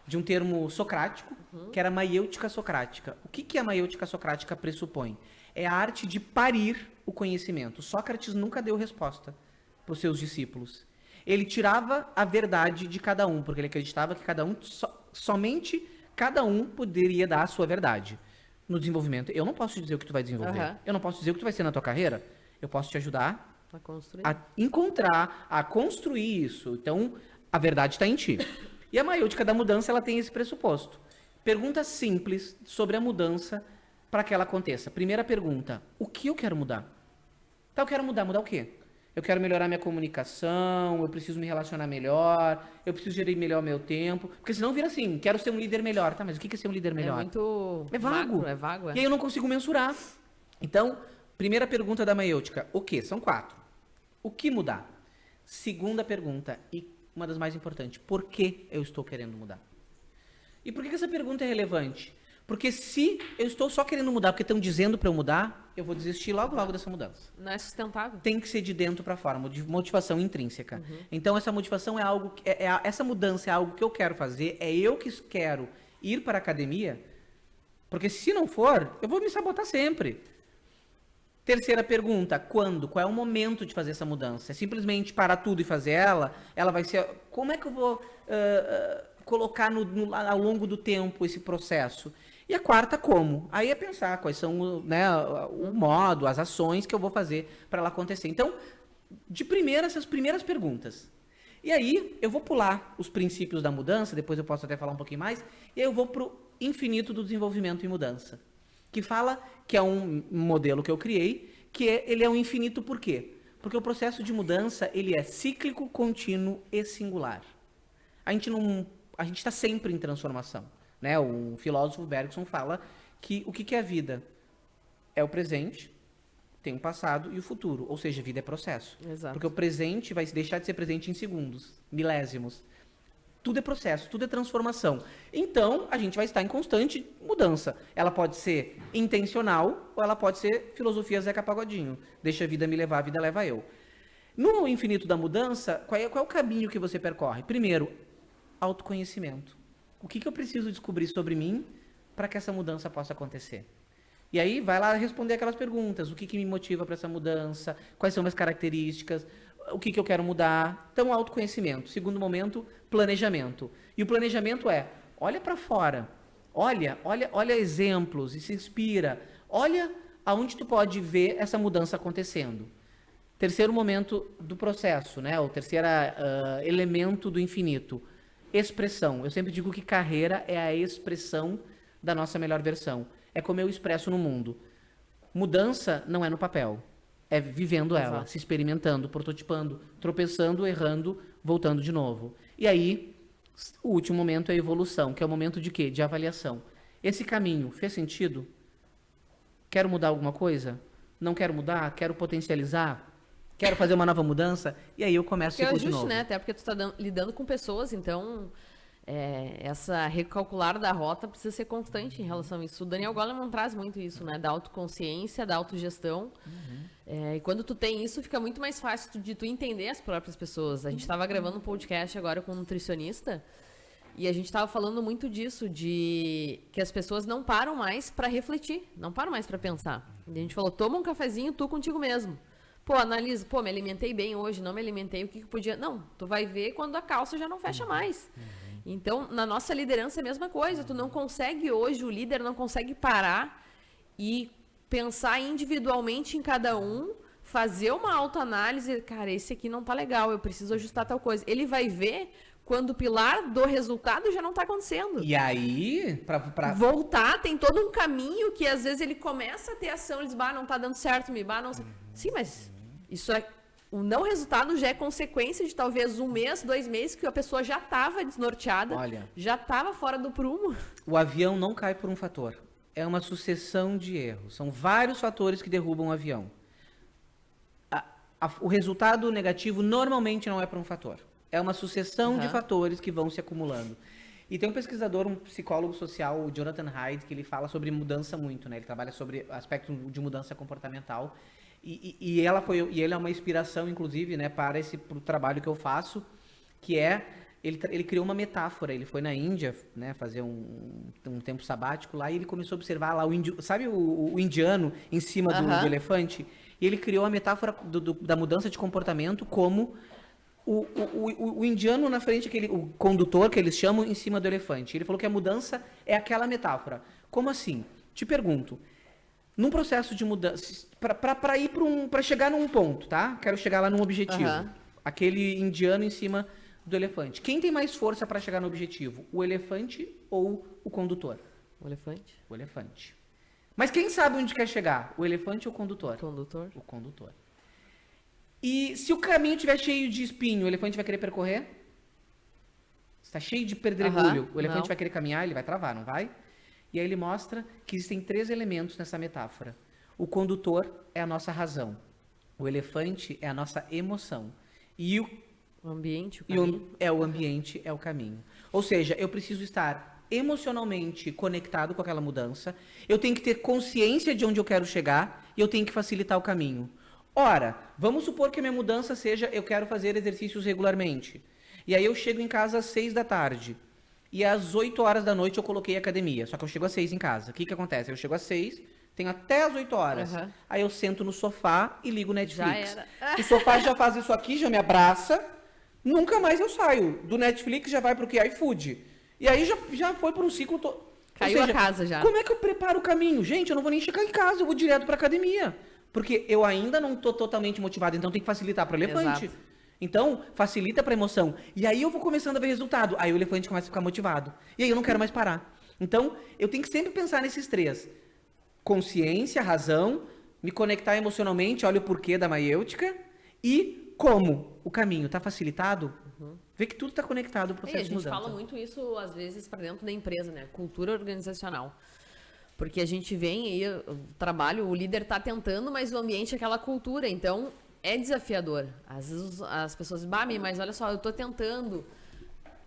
de um termo socrático, que era maiêutica socrática. O que a maiêutica socrática pressupõe? É a arte de parir o conhecimento. Sócrates nunca deu resposta para os seus discípulos. Ele tirava a verdade de cada um, porque ele acreditava que cada um, somente cada um poderia dar a sua verdade. No desenvolvimento, eu não posso te dizer o que tu vai desenvolver. Eu não posso dizer o que tu vai ser na tua carreira. Eu posso te ajudar a encontrar, a construir isso. Então, a verdade está em ti. E a maiêutica da mudança, ela tem esse pressuposto. Perguntas simples sobre a mudança para que ela aconteça. Primeira pergunta, o que eu quero mudar? Tá, eu quero mudar. Mudar o quê? Eu quero melhorar minha comunicação, eu preciso me relacionar melhor, eu preciso gerir melhor meu tempo. Porque senão vira assim, quero ser um líder melhor. Tá, mas o que é ser um líder melhor? É vago. É vago. E aí eu não consigo mensurar. Então, primeira pergunta da maiêutica, o quê? São 4. O que mudar? Segunda pergunta, e uma das mais importantes, por que eu estou querendo mudar? E por que essa pergunta é relevante? Porque se eu estou só querendo mudar porque estão dizendo para eu mudar, eu vou desistir logo dessa mudança. Não é sustentável. Tem que ser de dentro para fora, de motivação intrínseca. Então essa motivação é algo, essa mudança é algo que eu quero fazer, é eu que quero ir para a academia, porque se não for, eu vou me sabotar sempre. Terceira pergunta, quando? Qual é o momento de fazer essa mudança? É simplesmente parar tudo e fazer ela? Ela vai ser... Como é que eu vou colocar ao longo do tempo esse processo? E a quarta, como? Aí é pensar quais são, né, o modo, as ações que eu vou fazer para ela acontecer. Então, de primeira, essas primeiras perguntas. E aí, eu vou pular os princípios da mudança, depois eu posso até falar um pouquinho mais, e aí eu vou para o infinito do desenvolvimento e mudança. Que fala que é um modelo que eu criei, ele é um infinito por quê? Porque o processo de mudança, ele é cíclico, contínuo e singular. A gente está sempre em transformação, né? O filósofo Bergson fala que o que é a vida? É o presente, tem o passado e o futuro, ou seja, a vida é processo. Exato. Porque o presente vai deixar de ser presente em segundos, milésimos. Tudo é processo, tudo é transformação. Então, a gente vai estar em constante mudança. Ela pode ser intencional ou ela pode ser filosofia Zeca Pagodinho. Deixa a vida me levar, a vida leva eu. No infinito da mudança, qual é o caminho que você percorre? Primeiro, autoconhecimento. O que eu preciso descobrir sobre mim para que essa mudança possa acontecer? E aí, vai lá responder aquelas perguntas. O que me motiva para essa mudança? Quais são minhas características? O que eu quero mudar? Então, autoconhecimento. Segundo momento, planejamento. E o planejamento olha para fora. Olha exemplos e se inspira. Olha aonde tu pode ver essa mudança acontecendo. Terceiro momento do processo, né? O terceiro elemento do infinito. Expressão. Eu sempre digo que carreira é a expressão da nossa melhor versão. É como eu expresso no mundo. Mudança não é no papel. É vivendo ela, Exato. Se experimentando, prototipando, tropeçando, errando, voltando de novo. E aí, o último momento é a evolução, que é o momento de quê? De avaliação. Esse caminho fez sentido? Quero mudar alguma coisa? Não quero mudar? Quero potencializar? Quero fazer uma nova mudança? E aí eu começo a de novo. Né? Até porque tu está lidando com pessoas, então essa recalcular da rota precisa ser constante em relação a isso. O Daniel Goleman traz muito isso, né? Da autoconsciência, da autogestão. E quando tu tem isso, fica muito mais fácil de tu entender as próprias pessoas. A gente estava gravando um podcast agora com um nutricionista e a gente estava falando muito disso, de que as pessoas não param mais para refletir, não param mais para pensar. E a gente falou, toma um cafezinho tu contigo mesmo. Pô, analisa, me alimentei bem hoje, não me alimentei, o que podia... Não, tu vai ver quando a calça já não fecha mais. Então, na nossa liderança é a mesma coisa. Tu não consegue hoje, o líder não consegue parar e pensar individualmente em cada um, fazer uma autoanálise, cara, esse aqui não tá legal, eu preciso ajustar tal coisa. Ele vai ver quando o pilar do resultado já não tá acontecendo. E aí, voltar, tem todo um caminho que às vezes ele começa a ter ação, ele diz, não tá dando certo, não... Sim, mas isso é... O não resultado já é consequência de talvez 1 mês, 2 meses, que a pessoa já estava desnorteada, já estava fora do prumo. O avião não cai por um fator. É uma sucessão de erros. São vários fatores que derrubam o avião. O resultado negativo normalmente não é por um fator. É uma sucessão de fatores que vão se acumulando. E tem um pesquisador, um psicólogo social, o Jonathan Haidt, que ele fala sobre mudança muito, né? Ele trabalha sobre aspectos de mudança comportamental. E ele é uma inspiração, inclusive, né, para pro trabalho que eu faço, que é... Ele criou uma metáfora. Ele foi na Índia, né, fazer um tempo sabático lá, e ele começou a observar lá sabe o indiano em cima do elefante? E ele criou a metáfora da mudança de comportamento como o indiano na frente, o condutor, que eles chamam, em cima do elefante. Ele falou que a mudança é aquela metáfora. Como assim? Te pergunto. Num processo de mudança, para chegar num ponto, tá? Quero chegar lá num objetivo. Aquele indiano em cima do elefante. Quem tem mais força para chegar no objetivo? O elefante ou o condutor? O elefante. O elefante. Mas quem sabe onde quer chegar? O elefante ou o condutor? O condutor. O condutor. E se o caminho estiver cheio de espinho, o elefante vai querer percorrer? Está cheio de pedregulho, o elefante vai querer caminhar, ele vai travar, não vai? E aí ele mostra que existem 3 elementos nessa metáfora. O condutor é a nossa razão. O elefante é a nossa emoção. E o ambiente, o caminho. O ambiente é o caminho. Ou seja, eu preciso estar emocionalmente conectado com aquela mudança. Eu tenho que ter consciência de onde eu quero chegar e eu tenho que facilitar o caminho. Ora, vamos supor que a minha mudança seja eu quero fazer exercícios regularmente. E aí eu chego em casa às 6 da tarde. E às 8 horas da noite eu coloquei academia. Só que eu chego às 6 em casa. O que acontece? Eu chego às 6, tenho até às 8 horas. Aí eu sento no sofá e ligo o Netflix. O sofá já faz isso aqui, já me abraça. Nunca mais eu saio. Do Netflix já vai pro que? iFood. E aí já foi por um ciclo todo. Caiu a casa já. Como é que eu preparo o caminho? Gente, eu não vou nem chegar em casa, eu vou direto pra academia. Porque eu ainda não tô totalmente motivado, então tem que facilitar pro elefante. Exato. Então, facilita pra emoção. E aí eu vou começando a ver resultado. Aí o elefante começa a ficar motivado. E aí eu não quero mais parar. Então, eu tenho que sempre pensar nesses 3. Consciência, razão, me conectar emocionalmente, olha o porquê da maiêutica. E como o caminho está facilitado, vê que tudo está conectado ao processo de mudança. A gente fala muito isso, às vezes, para dentro da empresa, né? Cultura organizacional. Porque a gente vem aí, o trabalho, o líder está tentando, mas o ambiente é aquela cultura. Então, é desafiador. Às vezes as pessoas dizem, mas olha só, eu estou tentando.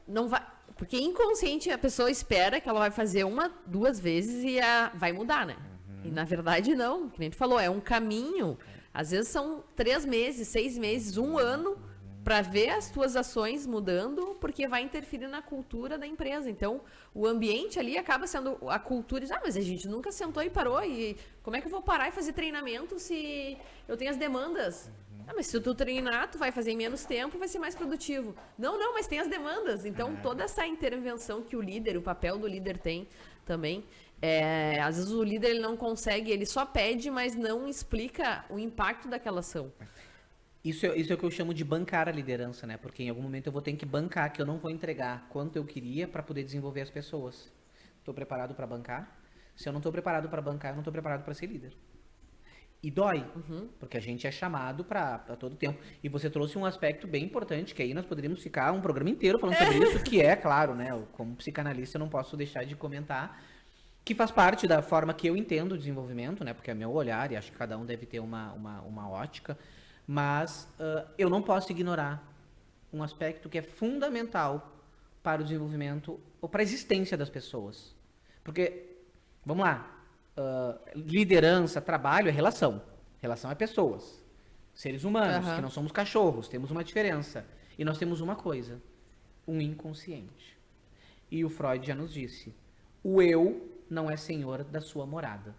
Não vai... Porque inconsciente a pessoa espera que ela vai fazer 1, 2 vezes e vai mudar, né? E na verdade não, que nem tu falou, é um caminho. Às vezes são 3 meses, 6 meses, 1 ano para ver as tuas ações mudando, porque vai interferir na cultura da empresa. Então, o ambiente ali acaba sendo a cultura. Mas a gente nunca sentou e parou. E como é que eu vou parar e fazer treinamento se eu tenho as demandas? Mas se tu treinar, tu vai fazer em menos tempo, vai ser mais produtivo. Não, mas tem as demandas. Então, toda essa intervenção que o papel do líder tem também, às vezes o líder ele não consegue, ele só pede, mas não explica o impacto daquela ação. Isso é o que eu chamo de bancar a liderança, né? Porque em algum momento eu vou ter que bancar, que eu não vou entregar quanto eu queria para poder desenvolver as pessoas. Estou preparado para bancar? Se eu não estou preparado para bancar, eu não estou preparado para ser líder. E dói, porque a gente é chamado para todo tempo. E você trouxe um aspecto bem importante, que aí nós poderíamos ficar um programa inteiro falando sobre isso, que é, claro, né? Como psicanalista eu não posso deixar de comentar, que faz parte da forma que eu entendo o desenvolvimento, né? Porque é meu olhar, e acho que cada um deve ter uma ótica. Mas eu não posso ignorar um aspecto que é fundamental para o desenvolvimento ou para a existência das pessoas. Porque, vamos lá, liderança, trabalho é relação. Relação é pessoas. Seres humanos, que não somos cachorros, temos uma diferença. E nós temos uma coisa, um inconsciente. E o Freud já nos disse, o eu não é senhor da sua morada.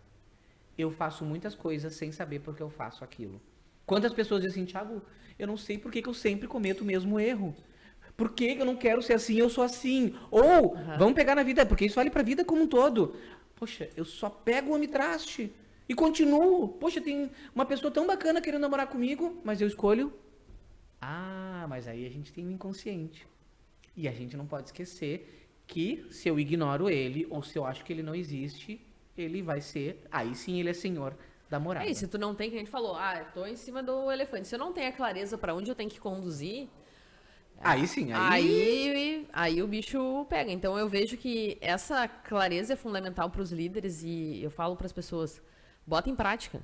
Eu faço muitas coisas sem saber por que eu faço aquilo. Quantas pessoas dizem assim, Thiago, eu não sei por que eu sempre cometo o mesmo erro. Por que eu não quero ser assim, eu sou assim? Ou, vamos pegar na vida, porque isso vale pra vida como um todo. Poxa, eu só pego o homem-traste e continuo. Poxa, tem uma pessoa tão bacana querendo namorar comigo, mas eu escolho. Ah, mas aí a gente tem um inconsciente. E a gente não pode esquecer que se eu ignoro ele, ou se eu acho que ele não existe, ele vai ser... Aí sim ele é senhor da morada. É isso, se tu não tem, que a gente falou, eu tô em cima do elefante. Se eu não tenho a clareza pra onde eu tenho que conduzir... Aí sim, Aí o bicho pega. Então eu vejo que essa clareza é fundamental para os líderes e eu falo para as pessoas, bota em prática.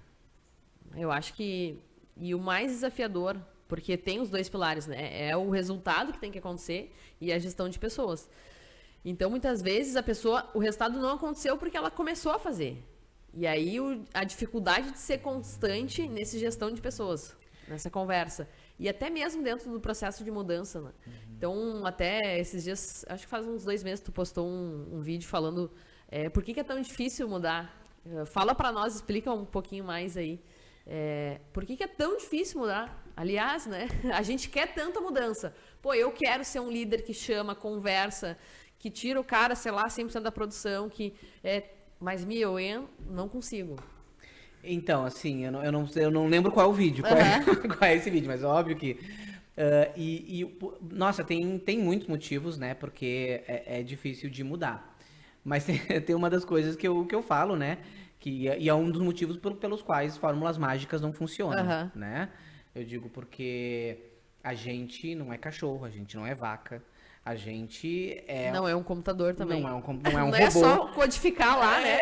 Eu acho que e o mais desafiador, porque tem os dois pilares, né? É o resultado que tem que acontecer e a gestão de pessoas. Então muitas vezes o resultado não aconteceu porque ela começou a fazer. E aí a dificuldade de ser constante nessa gestão de pessoas, nessa conversa. E até mesmo dentro do processo de mudança, né? Então, até esses dias, acho que faz uns 2 meses, tu postou um vídeo falando por que é tão difícil mudar. Fala pra nós, explica um pouquinho mais aí. Por que é tão difícil mudar? Aliás, né? A gente quer tanta mudança. Pô, eu quero ser um líder que chama, conversa, que tira o cara, sei lá, 100% da produção, mas eu não consigo. Então, assim, eu não lembro qual é o vídeo, qual é esse vídeo, mas óbvio que... nossa, tem muitos motivos, né, porque é difícil de mudar. Mas tem uma das coisas que eu falo, né, e é um dos motivos pelos quais fórmulas mágicas não funcionam, né? Eu digo porque a gente não é cachorro, a gente não é vaca. A gente não é um computador também. Não é um não robô. É só codificar lá, né?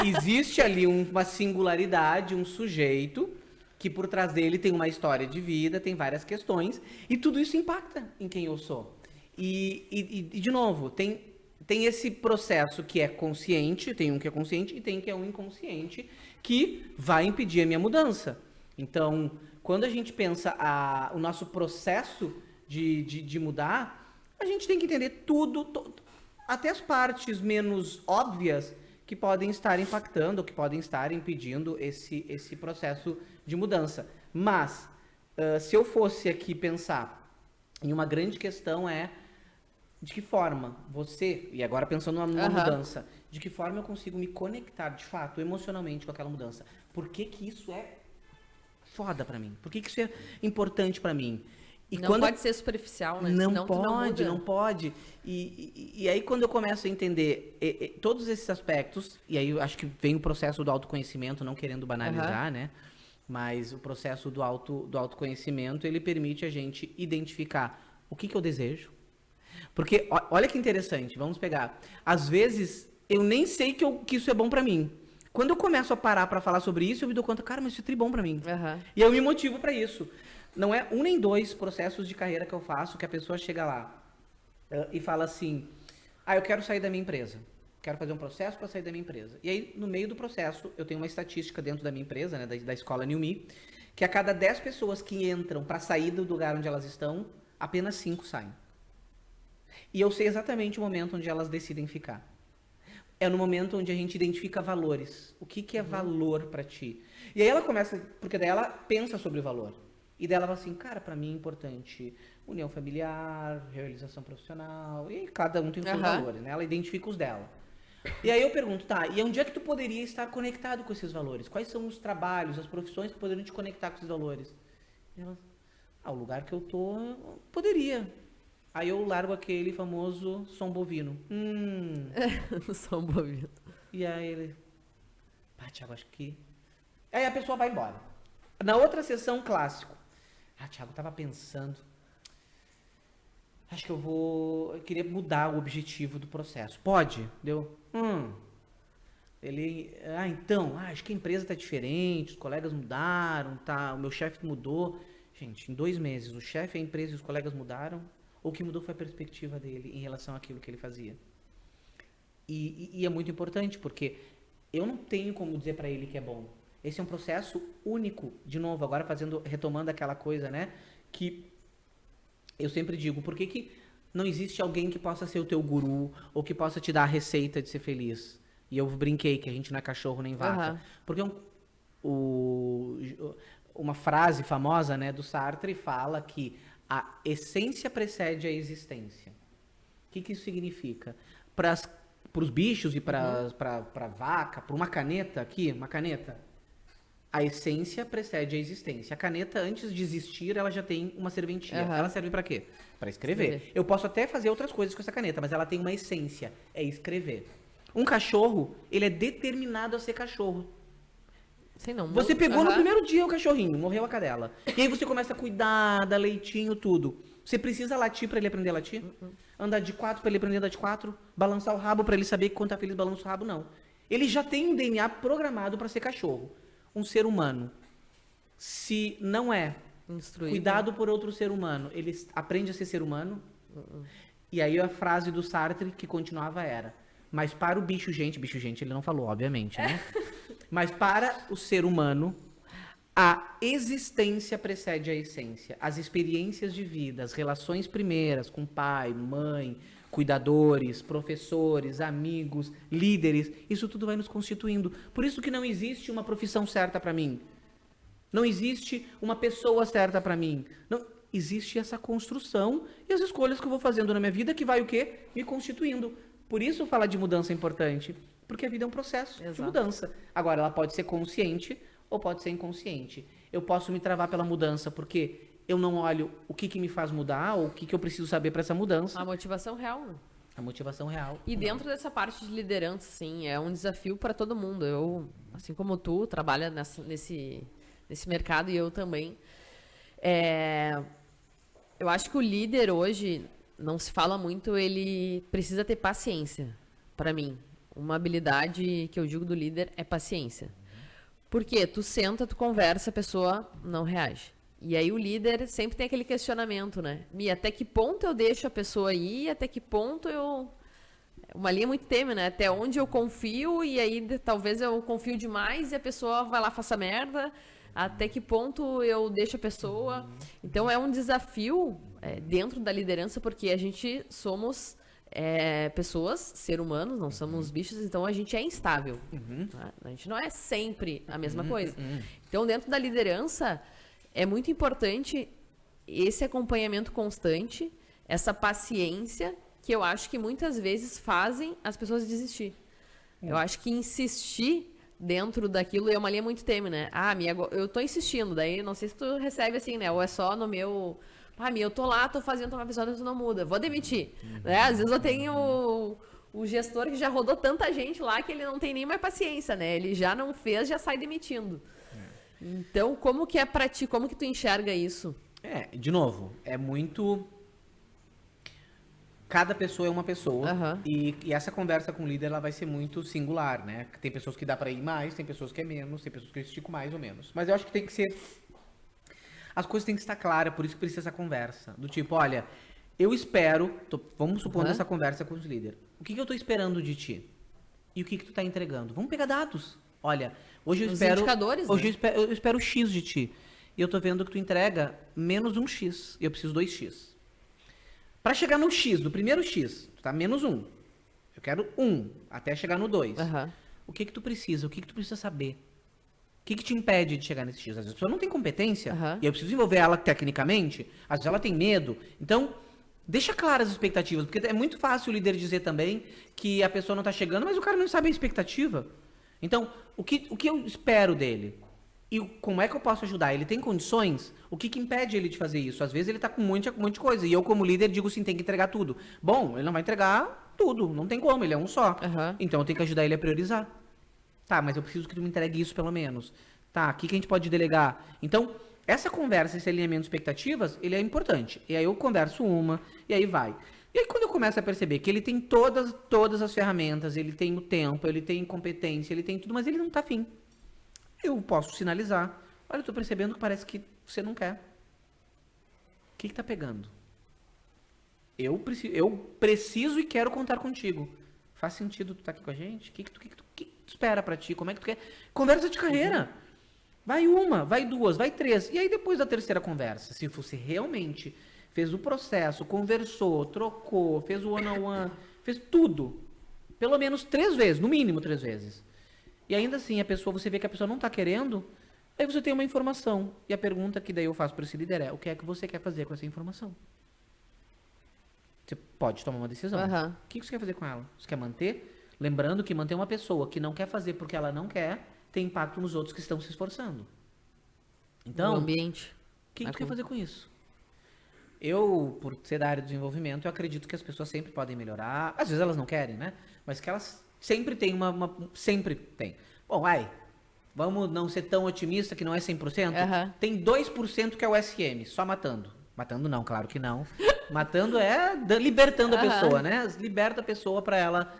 Existe ali uma singularidade, um sujeito que por trás dele tem uma história de vida, tem várias questões, e tudo isso impacta em quem eu sou. E de novo, tem esse processo que é consciente, tem um que é consciente e tem que é um inconsciente, que vai impedir a minha mudança. Então, quando a gente pensa o nosso processo de mudar... A gente tem que entender tudo, até as partes menos óbvias que podem estar impactando, ou que podem estar impedindo esse processo de mudança. Mas, se eu fosse aqui pensar em uma grande questão de que forma você, e agora pensando numa mudança, de que forma eu consigo me conectar, de fato, emocionalmente com aquela mudança? Por que isso é foda pra mim? Por que isso é importante pra mim? E não pode ser superficial, né? Não pode, não pode. E aí quando eu começo a entender todos esses aspectos, e aí eu acho que vem o processo do autoconhecimento, não querendo banalizar, né? Mas o processo do autoconhecimento, ele permite a gente identificar o que eu desejo. Porque, olha que interessante, vamos pegar. Às vezes, eu nem sei que isso é bom pra mim. Quando eu começo a parar pra falar sobre isso, eu me dou conta, cara, mas isso é bom pra mim. E eu me motivo pra isso. Não é 1 nem 2 processos de carreira que eu faço que a pessoa chega lá e fala assim, eu quero sair da minha empresa. Quero fazer um processo para sair da minha empresa. E aí, no meio do processo, eu tenho uma estatística dentro da minha empresa, né, da escola New Me, que a cada 10 pessoas que entram para sair do lugar onde elas estão, apenas 5 saem. E eu sei exatamente o momento onde elas decidem ficar. É no momento onde a gente identifica valores. O que é valor para ti? E aí ela começa, porque daí ela pensa sobre o valor. E dela fala assim, cara, pra mim é importante união familiar, realização profissional, e cada um tem os seus valores, né? Ela identifica os dela. E aí eu pergunto, e onde é que tu poderia estar conectado com esses valores? Quais são os trabalhos, as profissões que poderiam te conectar com esses valores? E ela, o lugar que eu tô, poderia. Aí eu largo aquele famoso som bovino. Som bovino. E aí ele, Thiago, acho que... Aí a pessoa vai embora. Na outra sessão, clássico. Thiago, eu tava pensando. Acho que eu queria mudar o objetivo do processo. Pode? Deu? Ele, então, acho que a empresa tá diferente, os colegas mudaram, o meu chefe mudou. Gente, em 2 meses, o chefe, a empresa e os colegas mudaram? Ou o que mudou foi a perspectiva dele em relação àquilo que ele fazia? E é muito importante, porque eu não tenho como dizer pra ele que é bom. Esse é um processo único, de novo, agora retomando aquela coisa, né, que eu sempre digo, por que não existe alguém que possa ser o teu guru, ou que possa te dar a receita de ser feliz? E eu brinquei que a gente não é cachorro nem vaca. Porque uma frase famosa, né, do Sartre fala que A essência precede a existência. O que isso significa? Para os bichos e para vaca, para uma caneta aqui, uma caneta, a essência precede a existência. A caneta, antes de existir, ela já tem uma serventia. Ela serve para quê? Para escrever. Eu posso até fazer outras coisas com essa caneta, mas ela tem uma essência, é escrever. Um cachorro, ele é determinado a ser cachorro. Sei não. Você pegou no primeiro dia o cachorrinho, morreu a cadela. E aí você começa a cuidar, dar leitinho, tudo. Você precisa latir pra ele aprender a latir? Andar de 4 pra ele aprender a andar de 4? Balançar o rabo pra ele saber que quando tá feliz balança o rabo? Não. Ele já tem um DNA programado pra ser cachorro. Um ser humano, se não é Instruído. cuidado por outro ser humano, ele aprende a ser ser humano? E aí a frase do Sartre que continuava era: mas para o bicho gente ele não falou, obviamente, né? Mas para o ser humano, a existência precede a essência. As experiências de vida, as relações primeiras com pai, mãe, cuidadores, professores, amigos, líderes, isso tudo vai nos constituindo. Por isso que não existe uma profissão certa para mim. Não existe uma pessoa certa para mim. Não existe essa construção e as escolhas que eu vou fazendo na minha vida que vai o quê? Me constituindo. Por isso falar de mudança é importante. Porque a vida é um processo de mudança. Agora, ela pode ser consciente ou pode ser inconsciente. Eu posso me travar pela mudança porque eu não olho o que me faz mudar ou o que eu preciso saber para essa mudança. A motivação real, né? A motivação real. E dentro dessa parte de liderança, assim, é um desafio para todo mundo. Eu, assim como tu, trabalha nesse mercado e eu também. Eu acho que o líder hoje, não se fala muito, ele precisa ter paciência, para mim. Uma habilidade que eu digo do líder é paciência. Porque tu senta, tu conversa, a pessoa não reage. E aí o líder sempre tem aquele questionamento, né? Até que ponto eu deixo a pessoa ir, até que ponto eu... Uma linha muito tênue, né? Até onde eu confio e aí talvez eu confio demais e a pessoa vai lá e faça merda. Até que ponto eu deixo a pessoa... Então é um desafio dentro da liderança porque a gente somos... pessoas, ser humanos, não somos bichos, então a gente é instável. Tá? A gente não é sempre a mesma coisa. Então, dentro da liderança, é muito importante esse acompanhamento constante, essa paciência, que eu acho que muitas vezes fazem as pessoas desistir. Eu acho que insistir dentro daquilo é uma linha muito tênue, né? Eu tô insistindo, daí não sei se tu recebe assim, né? Ou é só no meu... eu tô lá, tô fazendo uma episódio, tu não muda. Vou demitir. Né? Às vezes eu tenho o gestor que já rodou tanta gente lá que ele não tem nem mais paciência, né? Ele já não fez, já sai demitindo. Então, como que é pra ti? Como que tu enxerga isso? De novo, é muito... Cada pessoa é uma pessoa. E essa conversa com o líder, ela vai ser muito singular, né? Tem pessoas que dá pra ir mais, tem pessoas que é menos, tem pessoas que eu estico mais ou menos. Mas eu acho que tem que ser... As coisas têm que estar claras, por isso que precisa essa conversa. Do tipo, olha, eu espero... vamos supor essa conversa com os líderes. O que eu tô esperando de ti? E o que tu tá entregando? Vamos pegar dados. Olha, hoje eu espero... indicadores, hoje né? eu espero X de ti. E eu tô vendo que tu entrega menos 1x. E eu preciso 2x. Para chegar no X, do primeiro X, tu tá menos 1. Eu quero 1, até chegar no 2. O que tu precisa? O que tu precisa saber? O que te impede de chegar nesse X? Às vezes a pessoa não tem competência e eu preciso desenvolver ela tecnicamente. Às vezes ela tem medo. Então, deixa claras as expectativas. Porque é muito fácil o líder dizer também que a pessoa não tá chegando, mas o cara não sabe a expectativa. Então, o que eu espero dele? E como é que eu posso ajudar? Ele tem condições? O que impede ele de fazer isso? Às vezes ele tá com um monte de coisa. E eu, como líder, digo assim, tem que entregar tudo. Bom, ele não vai entregar tudo. Não tem como, ele é um só. Então eu tenho que ajudar ele a priorizar. Tá, mas eu preciso que tu me entregue isso pelo menos. Tá, o que a gente pode delegar? Então, essa conversa, esse alinhamento de expectativas, ele é importante. E aí eu converso uma, e aí vai. E aí quando eu começo a perceber que ele tem todas as ferramentas, ele tem o tempo, ele tem competência, ele tem tudo, mas ele não tá afim. Eu posso sinalizar. Olha, eu tô percebendo que parece que você não quer. O que tá pegando? Eu preciso e quero contar contigo. Faz sentido tu tá aqui com a gente? O que tu espera pra ti? Como é que tu quer? Conversa de carreira. Vai uma, vai duas, vai três. E aí depois da terceira conversa, se você realmente fez o processo, conversou, trocou, fez o one-on-one, fez tudo. Pelo menos 3 vezes, no mínimo 3 vezes. E ainda assim, você vê que a pessoa não tá querendo, Aí você tem uma informação. E a pergunta que daí eu faço para esse líder é: o que é que você quer fazer com essa informação? Você pode tomar uma decisão. Aham. O que você quer fazer com ela? Você quer manter? Lembrando que manter uma pessoa que não quer fazer porque ela não quer, tem impacto nos outros que estão se esforçando. Então, O ambiente. o que tu quer fazer com isso? Eu, por ser da área de desenvolvimento, eu acredito que as pessoas sempre podem melhorar. Às vezes elas não querem, né? Mas que elas sempre têm sempre tem. Bom, vamos não ser tão otimista que não é 100%. Aham. Tem 2% que é o SM, só matando. Matando não, claro que não. Matando é libertando a pessoa, né? Liberta a pessoa para ela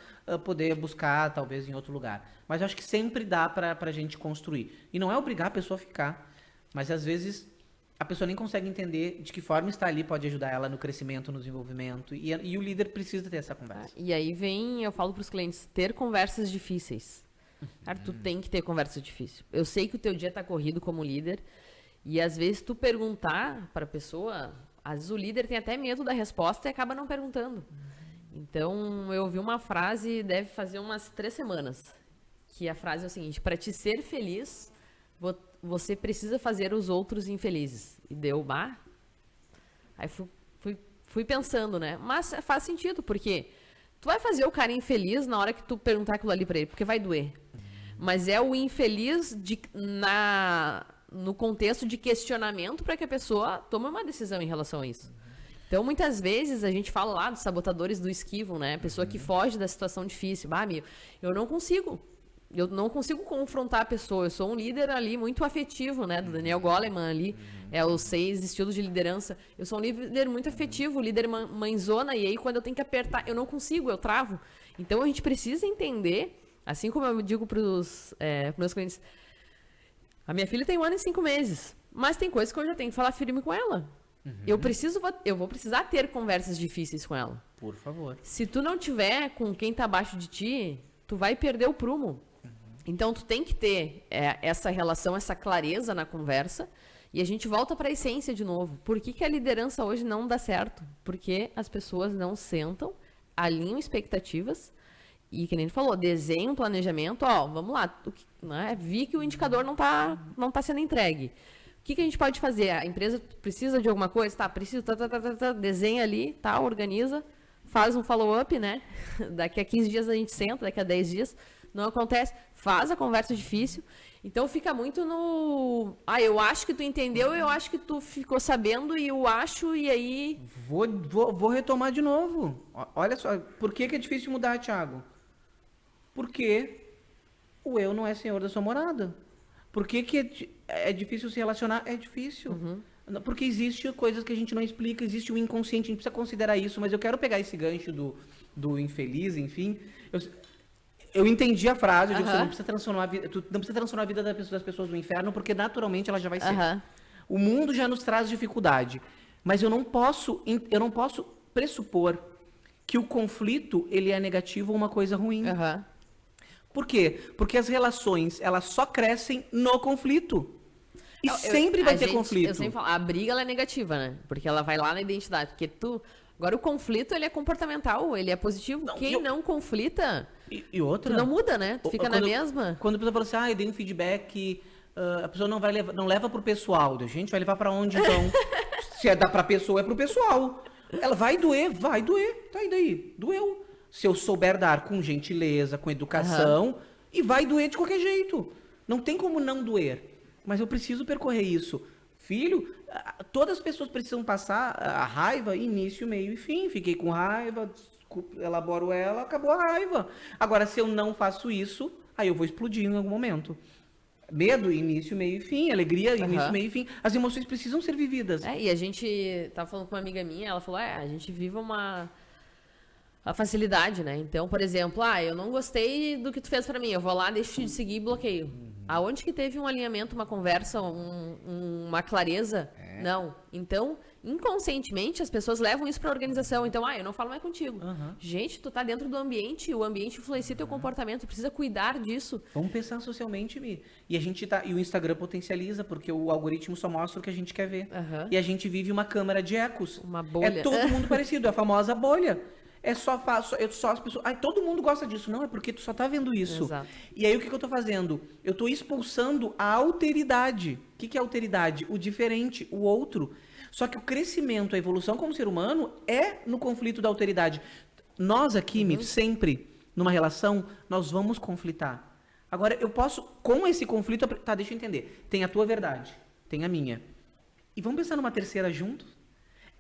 poder buscar, talvez, em outro lugar. Mas eu acho que sempre dá pra gente construir. E não é obrigar a pessoa a ficar. Mas, às vezes, a pessoa nem consegue entender de que forma estar ali pode ajudar ela no crescimento, no desenvolvimento. E o líder precisa ter essa conversa. E aí eu falo para os clientes, ter conversas difíceis. Cara, tu tem que ter conversa difícil. Eu sei que o teu dia tá corrido como líder, e às vezes tu perguntar para a pessoa, às vezes o líder tem até medo da resposta e acaba não perguntando. Então, eu ouvi uma frase, deve fazer umas 3 semanas, que a frase é o seguinte: para te ser feliz, você precisa fazer os outros infelizes. E deu, aí fui pensando, né? Mas faz sentido, porque tu vai fazer o cara infeliz na hora que tu perguntar aquilo ali pra ele, porque vai doer. Mas é o infeliz no contexto de questionamento para que a pessoa tome uma decisão em relação a isso. Então, muitas vezes, a gente fala lá dos sabotadores do esquivo, né? A pessoa que foge da situação difícil. Amigo, eu não consigo confrontar a pessoa. Eu sou um líder ali muito afetivo, né? Do Daniel Goleman ali. É os 6 estilos de liderança. Eu sou um líder muito afetivo, líder mãezona. E aí, quando eu tenho que apertar, eu não consigo, eu travo. Então, a gente precisa entender, assim como eu digo para os meus clientes, a minha filha tem 1 ano e 5 meses. Mas tem coisas que eu já tenho que falar firme com ela. Eu vou precisar ter conversas difíceis com ela. Por favor. Se tu não tiver com quem tá abaixo de ti, tu vai perder o prumo. Então, tu tem que ter essa relação, essa clareza na conversa. E a gente volta para a essência de novo. Por que a liderança hoje não dá certo? Porque as pessoas não sentam, alinham expectativas e, que nem ele falou, desenham um planejamento. Vamos lá, vi que o indicador não tá sendo entregue. O que a gente pode fazer? A empresa precisa de alguma coisa? Tá, precisa, desenha ali, organiza, faz um follow-up, né? Daqui a 15 dias a gente senta, daqui a 10 dias. Não acontece, faz a conversa difícil. Então fica muito no... eu acho que tu entendeu, eu acho que tu ficou sabendo, e eu acho, e aí... Vou retomar de novo. Olha só, por que é difícil mudar, Thiago? Porque o eu não é senhor da sua morada. Por que é difícil se relacionar? É difícil. Porque existe coisas que a gente não explica, existe o inconsciente, a gente precisa considerar isso, mas eu quero pegar esse gancho do infeliz, enfim. Eu entendi a frase, eu digo, você não precisa transformar a vida das pessoas no inferno, porque naturalmente ela já vai ser. O mundo já nos traz dificuldade, mas eu não posso pressupor que o conflito ele é negativo ou uma coisa ruim. Por quê? Porque as relações, elas só crescem no conflito. E sempre vai ter conflito. Eu sempre falo, a briga ela é negativa, né? Porque ela vai lá na identidade. Porque agora o conflito ele é comportamental, ele é positivo. Quem não conflita, e outra, tu não muda, né? Tu fica na mesma. Quando a pessoa fala assim, eu dei um feedback, a pessoa não leva pro pessoal. A gente vai levar pra onde então? Se é dar pra pessoa, é pro pessoal. Ela vai doer. Tá, e daí? Doeu. Se eu souber dar com gentileza, com educação, e vai doer de qualquer jeito. Não tem como não doer. Mas eu preciso percorrer isso. Filho, todas as pessoas precisam passar a raiva, início, meio e fim. Fiquei com raiva, elaboro ela, acabou a raiva. Agora, se eu não faço isso, aí eu vou explodir em algum momento. Medo, início, meio e fim. Alegria, início, meio e fim. As emoções precisam ser vividas. E a gente tava falando com uma amiga minha, ela falou, a gente vive a facilidade, né? Então, por exemplo, eu não gostei do que tu fez pra mim, eu vou lá, deixo de seguir e bloqueio. Aonde que teve um alinhamento, uma conversa, uma clareza? Não. Então, inconscientemente, as pessoas levam isso pra organização. Então, eu não falo mais contigo. Gente, tu tá dentro do ambiente, o ambiente influencia teu comportamento, precisa cuidar disso. Vamos pensar socialmente, Mi. E o Instagram potencializa, porque o algoritmo só mostra o que a gente quer ver. E a gente vive uma câmara de ecos. Uma bolha. É todo mundo parecido, é a famosa bolha. é só as pessoas... Ai, todo mundo gosta disso. Não, é porque tu só tá vendo isso. Exato. E aí, o que eu tô fazendo? Eu tô expulsando a alteridade. O que é alteridade? O diferente, o outro. Só que o crescimento, a evolução como ser humano é no conflito da alteridade. Nós aqui, Mi, sempre, numa relação, nós vamos conflitar. Agora, eu posso, com esse conflito... Tá, deixa eu entender. Tem a tua verdade, tem a minha. E vamos pensar numa terceira junto?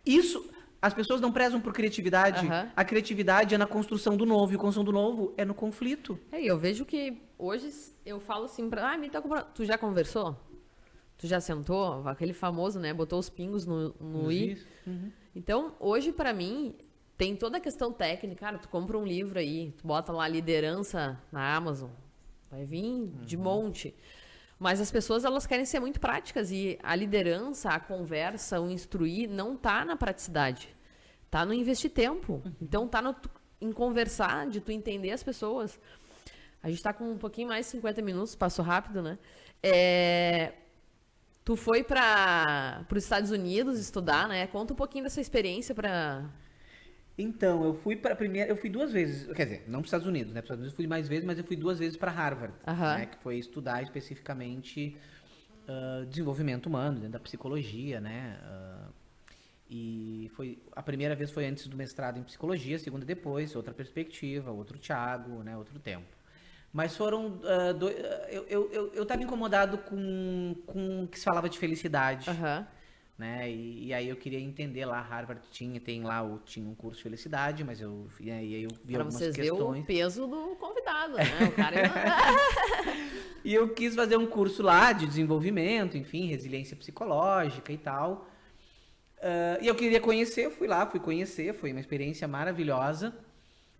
Isso... As pessoas não prezam por criatividade. A criatividade é na construção do novo. E a construção do novo é no conflito. Eu vejo que hoje eu falo assim tu já conversou? Tu já sentou? Aquele famoso, né? Botou os pingos no i. Então, hoje, pra mim, tem toda a questão técnica. Cara, tu compra um livro aí, tu bota lá liderança na Amazon. Vai vir de monte. Mas as pessoas, elas querem ser muito práticas e a liderança, a conversa, o instruir, não tá na praticidade. Tá no investir tempo. Então, tá em conversar, de tu entender as pessoas. A gente tá com um pouquinho mais de 50 minutos, passou rápido, né? Tu foi para os Estados Unidos estudar, né? Conta um pouquinho dessa experiência para... Então, eu fui eu fui 2 vezes, quer dizer, não para os Estados Unidos, né? Para os Estados Unidos eu fui mais vezes, mas eu fui 2 vezes para Harvard, né? Que foi estudar especificamente desenvolvimento humano, dentro da psicologia, né? E a primeira vez foi antes do mestrado em psicologia, a segunda depois, outra perspectiva, outro Thiago, né? Outro tempo. Mas foram... eu estava incomodado com o que se falava de felicidade. Né? E aí eu queria entender lá, Harvard tinha um curso de felicidade, mas eu vi algumas questões. Pra vocês verem o peso do convidado, né? O cara... E eu quis fazer um curso lá de desenvolvimento, enfim, resiliência psicológica e tal. E eu queria conhecer, eu fui conhecer, foi uma experiência maravilhosa.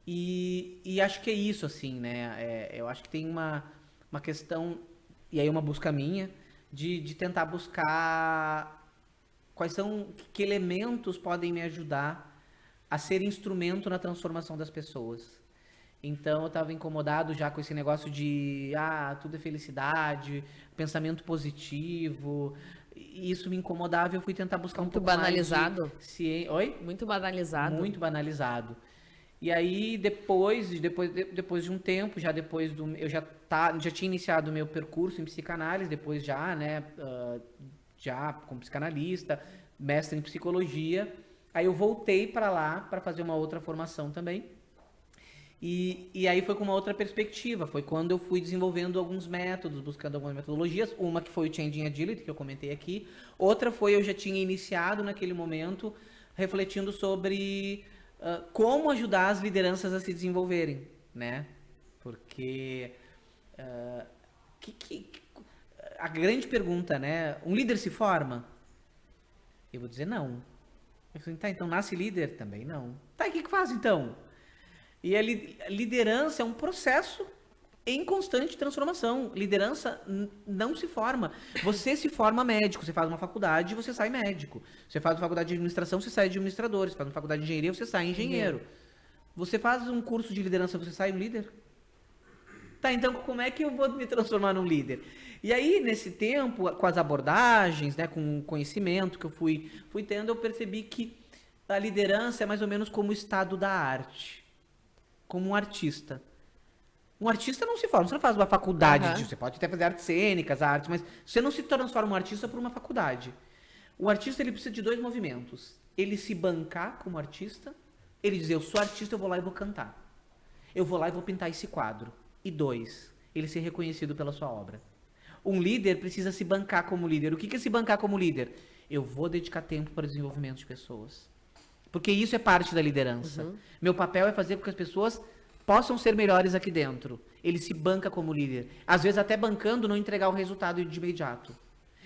E acho que é isso, assim, né? Eu acho que tem uma questão, e aí uma busca minha, de tentar buscar... que elementos podem me ajudar a ser instrumento na transformação das pessoas. Então, eu estava incomodado já com esse negócio de, tudo é felicidade, pensamento positivo, e isso me incomodava e eu fui tentar buscar um pouco banalizado. Mais de ciência. Oi? Muito banalizado. Muito banalizado. E aí, depois de um tempo, eu já tinha iniciado o meu percurso em psicanálise, depois já, né, já como psicanalista, mestre em psicologia. Aí eu voltei para lá para fazer uma outra formação também. E aí foi com uma outra perspectiva. Foi quando eu fui desenvolvendo alguns métodos, buscando algumas metodologias. Uma que foi o Changing Agility, que eu comentei aqui. Outra foi, eu já tinha iniciado naquele momento, refletindo sobre como ajudar as lideranças a se desenvolverem, né? Porque a grande pergunta, né? Um líder se forma? Eu vou dizer não. Eu falei, tá, então nasce líder? Também não. Tá, e o que faz então? E a liderança é um processo em constante transformação. Liderança não se forma. Você se forma médico, você faz uma faculdade, você sai médico. Você faz uma faculdade de administração, você sai administrador. Você faz uma faculdade de engenharia, você sai engenheiro. Você faz um curso de liderança, você sai um líder? Tá, então como é que eu vou me transformar num líder? E aí, nesse tempo, com as abordagens, né, com o conhecimento que eu fui tendo, eu percebi que a liderança é mais ou menos como o estado da arte. Como um artista. Um artista não se forma, você não faz uma faculdade, você pode até fazer artes cênicas, artes, mas você não se transforma um artista por uma faculdade. O artista, ele precisa de 2 movimentos. Ele se bancar como artista, ele dizer, eu sou artista, eu vou lá e vou cantar. Eu vou lá e vou pintar esse quadro. E 2, ele ser reconhecido pela sua obra. Um líder precisa se bancar como líder. O que é se bancar como líder? Eu vou dedicar tempo para o desenvolvimento de pessoas. Porque isso é parte da liderança. Meu papel é fazer com que as pessoas possam ser melhores aqui dentro. Ele se banca como líder. Às vezes até bancando não entregar o resultado de imediato.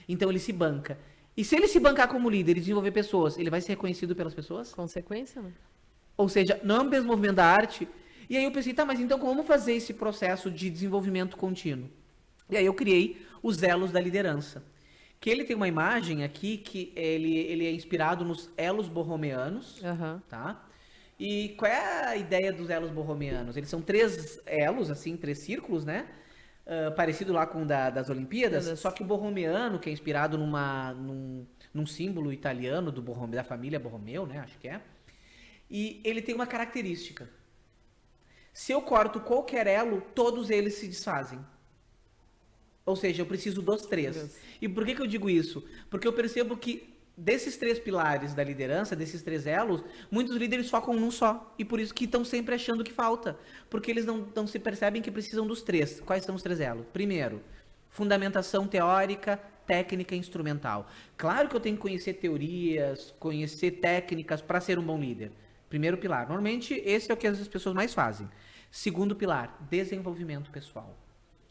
Então ele se banca. E se ele se bancar como líder e desenvolver pessoas, ele vai ser reconhecido pelas pessoas? Consequência, né? Ou seja, não é o mesmo movimento da arte. E aí eu pensei, tá, mas então como fazer esse processo de desenvolvimento contínuo? E aí eu criei os elos da liderança. Que ele tem uma imagem aqui que ele é inspirado nos elos borromeanos, tá? E qual é a ideia dos elos borromeanos? Eles são 3 elos, assim, 3 círculos, né? Parecido lá com o das Olimpíadas, só que o borromeano, que é inspirado num símbolo italiano da família Borromeo, né? Acho que é. E ele tem uma característica. Se eu corto qualquer elo, todos eles se desfazem. Ou seja, eu preciso dos 3. E por que eu digo isso? Porque eu percebo que desses 3 pilares da liderança, desses 3 elos, muitos líderes focam num só. E por isso que estão sempre achando que falta. Porque eles não se percebem que precisam dos 3. Quais são os 3 elos? Primeiro, fundamentação teórica, técnica e instrumental. Claro que eu tenho que conhecer teorias, conhecer técnicas para ser um bom líder. Primeiro pilar. Normalmente, esse é o que as pessoas mais fazem. Segundo pilar, desenvolvimento pessoal.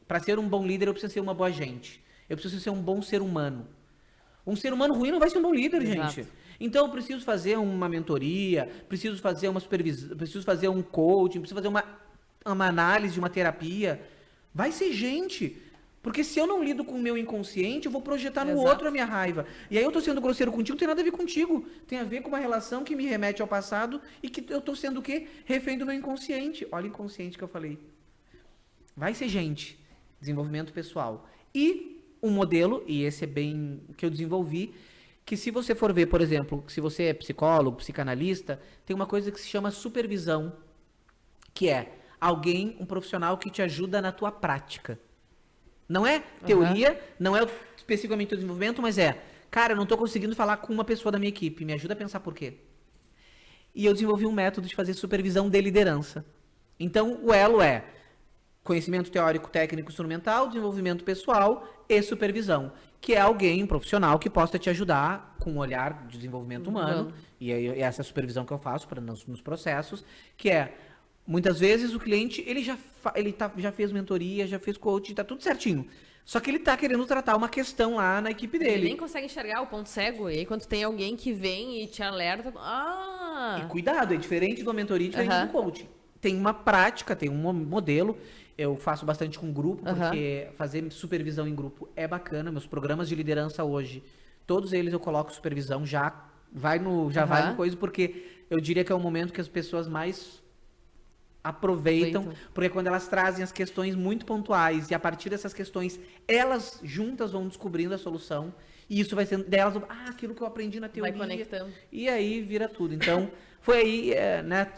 Para ser um bom líder, eu preciso ser uma boa gente. Eu preciso ser um bom ser humano. Um ser humano ruim não vai ser um bom líder, gente. Então, eu preciso fazer uma mentoria, preciso fazer uma supervisão, preciso fazer um coaching, preciso fazer uma análise, uma terapia. Vai ser gente. Porque se eu não lido com o meu inconsciente, eu vou projetar no outro a minha raiva. E aí eu tô sendo grosseiro contigo, não tem nada a ver contigo. Tem a ver com uma relação que me remete ao passado e que eu tô sendo o quê? Refém do meu inconsciente. Olha o inconsciente que eu falei. Vai ser gente. Desenvolvimento pessoal. E um modelo, e esse é bem que eu desenvolvi, que se você for ver, por exemplo, se você é psicólogo, psicanalista, tem uma coisa que se chama supervisão, que é alguém, um profissional que te ajuda na tua prática. Não é teoria, não é especificamente o desenvolvimento, mas cara, eu não estou conseguindo falar com uma pessoa da minha equipe, me ajuda a pensar por quê. E eu desenvolvi um método de fazer supervisão de liderança. Então, o elo é conhecimento teórico, técnico, instrumental, desenvolvimento pessoal e supervisão, que é alguém, um profissional, que possa te ajudar com um olhar de desenvolvimento humano, e essa é a supervisão que eu faço nos processos, que é, muitas vezes o cliente, ele já fez mentoria, já fez coaching, tá tudo certinho. Só que ele tá querendo tratar uma questão lá na equipe dele. Ele nem consegue enxergar o ponto cego, e aí quando tem alguém que vem e te alerta, E cuidado, é diferente da mentoria, diferente do coaching. Tem uma prática, tem um modelo. Eu faço bastante com grupo, porque fazer supervisão em grupo é bacana. Meus programas de liderança hoje, todos eles eu coloco supervisão, vai no coisa, porque eu diria que é o momento que as pessoas mais aproveitam, porque quando elas trazem as questões muito pontuais, e a partir dessas questões, elas juntas vão descobrindo a solução, e isso vai sendo delas, aquilo que eu aprendi na teoria. Vai conectando. E aí vira tudo. Então, foi aí,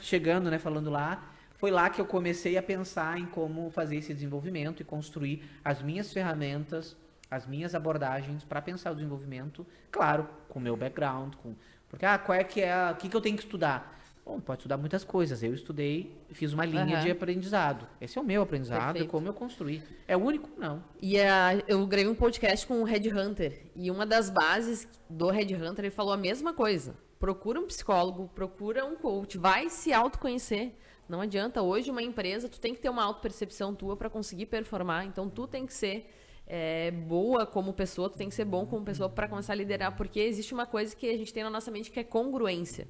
chegando, falando lá, foi lá que eu comecei a pensar em como fazer esse desenvolvimento e construir as minhas ferramentas, as minhas abordagens para pensar o desenvolvimento, claro, com o meu background, porque o que eu tenho que estudar? Bom, pode estudar muitas coisas. Eu estudei, fiz uma linha de aprendizado. Esse é o meu aprendizado, é como eu construí. É o único? Não. E eu gravei um podcast com o Red Hunter, e uma das bases do Red Hunter, ele falou a mesma coisa. Procura um psicólogo, procura um coach, vai se autoconhecer. Não adianta, hoje uma empresa, tu tem que ter uma autopercepção tua para conseguir performar, então tu tem que ser boa como pessoa, tu tem que ser bom como pessoa para começar a liderar, porque existe uma coisa que a gente tem na nossa mente que é congruência.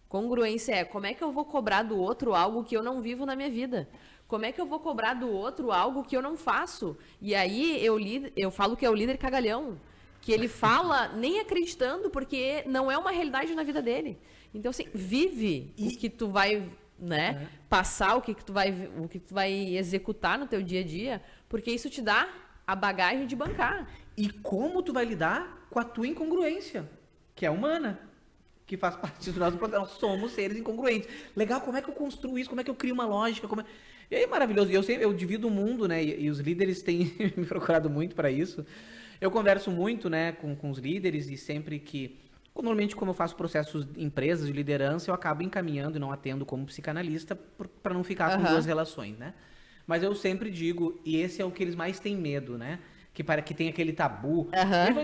Congruência é, como é que eu vou cobrar do outro algo que eu não vivo na minha vida? Como é que eu vou cobrar do outro algo que eu não faço? E aí eu falo que é o líder cagalhão, que ele fala nem acreditando, porque não é uma realidade na vida dele. Então, assim, vive o que tu vai... passar o que tu vai executar no teu dia a dia, porque isso te dá a bagagem de bancar. E como tu vai lidar com a tua incongruência, que é humana, que faz parte do nosso processo. Nós somos seres incongruentes. Legal, como é que eu construo isso? Como é que eu crio uma lógica? E aí é maravilhoso. E eu divido o mundo, e os líderes têm me procurado muito para isso. Eu converso muito, com os líderes, e sempre que... Normalmente, como eu faço processos de empresas, de liderança, eu acabo encaminhando e não atendo como psicanalista para não ficar com duas relações, Mas eu sempre digo, e esse é o que eles mais têm medo, que tem aquele tabu.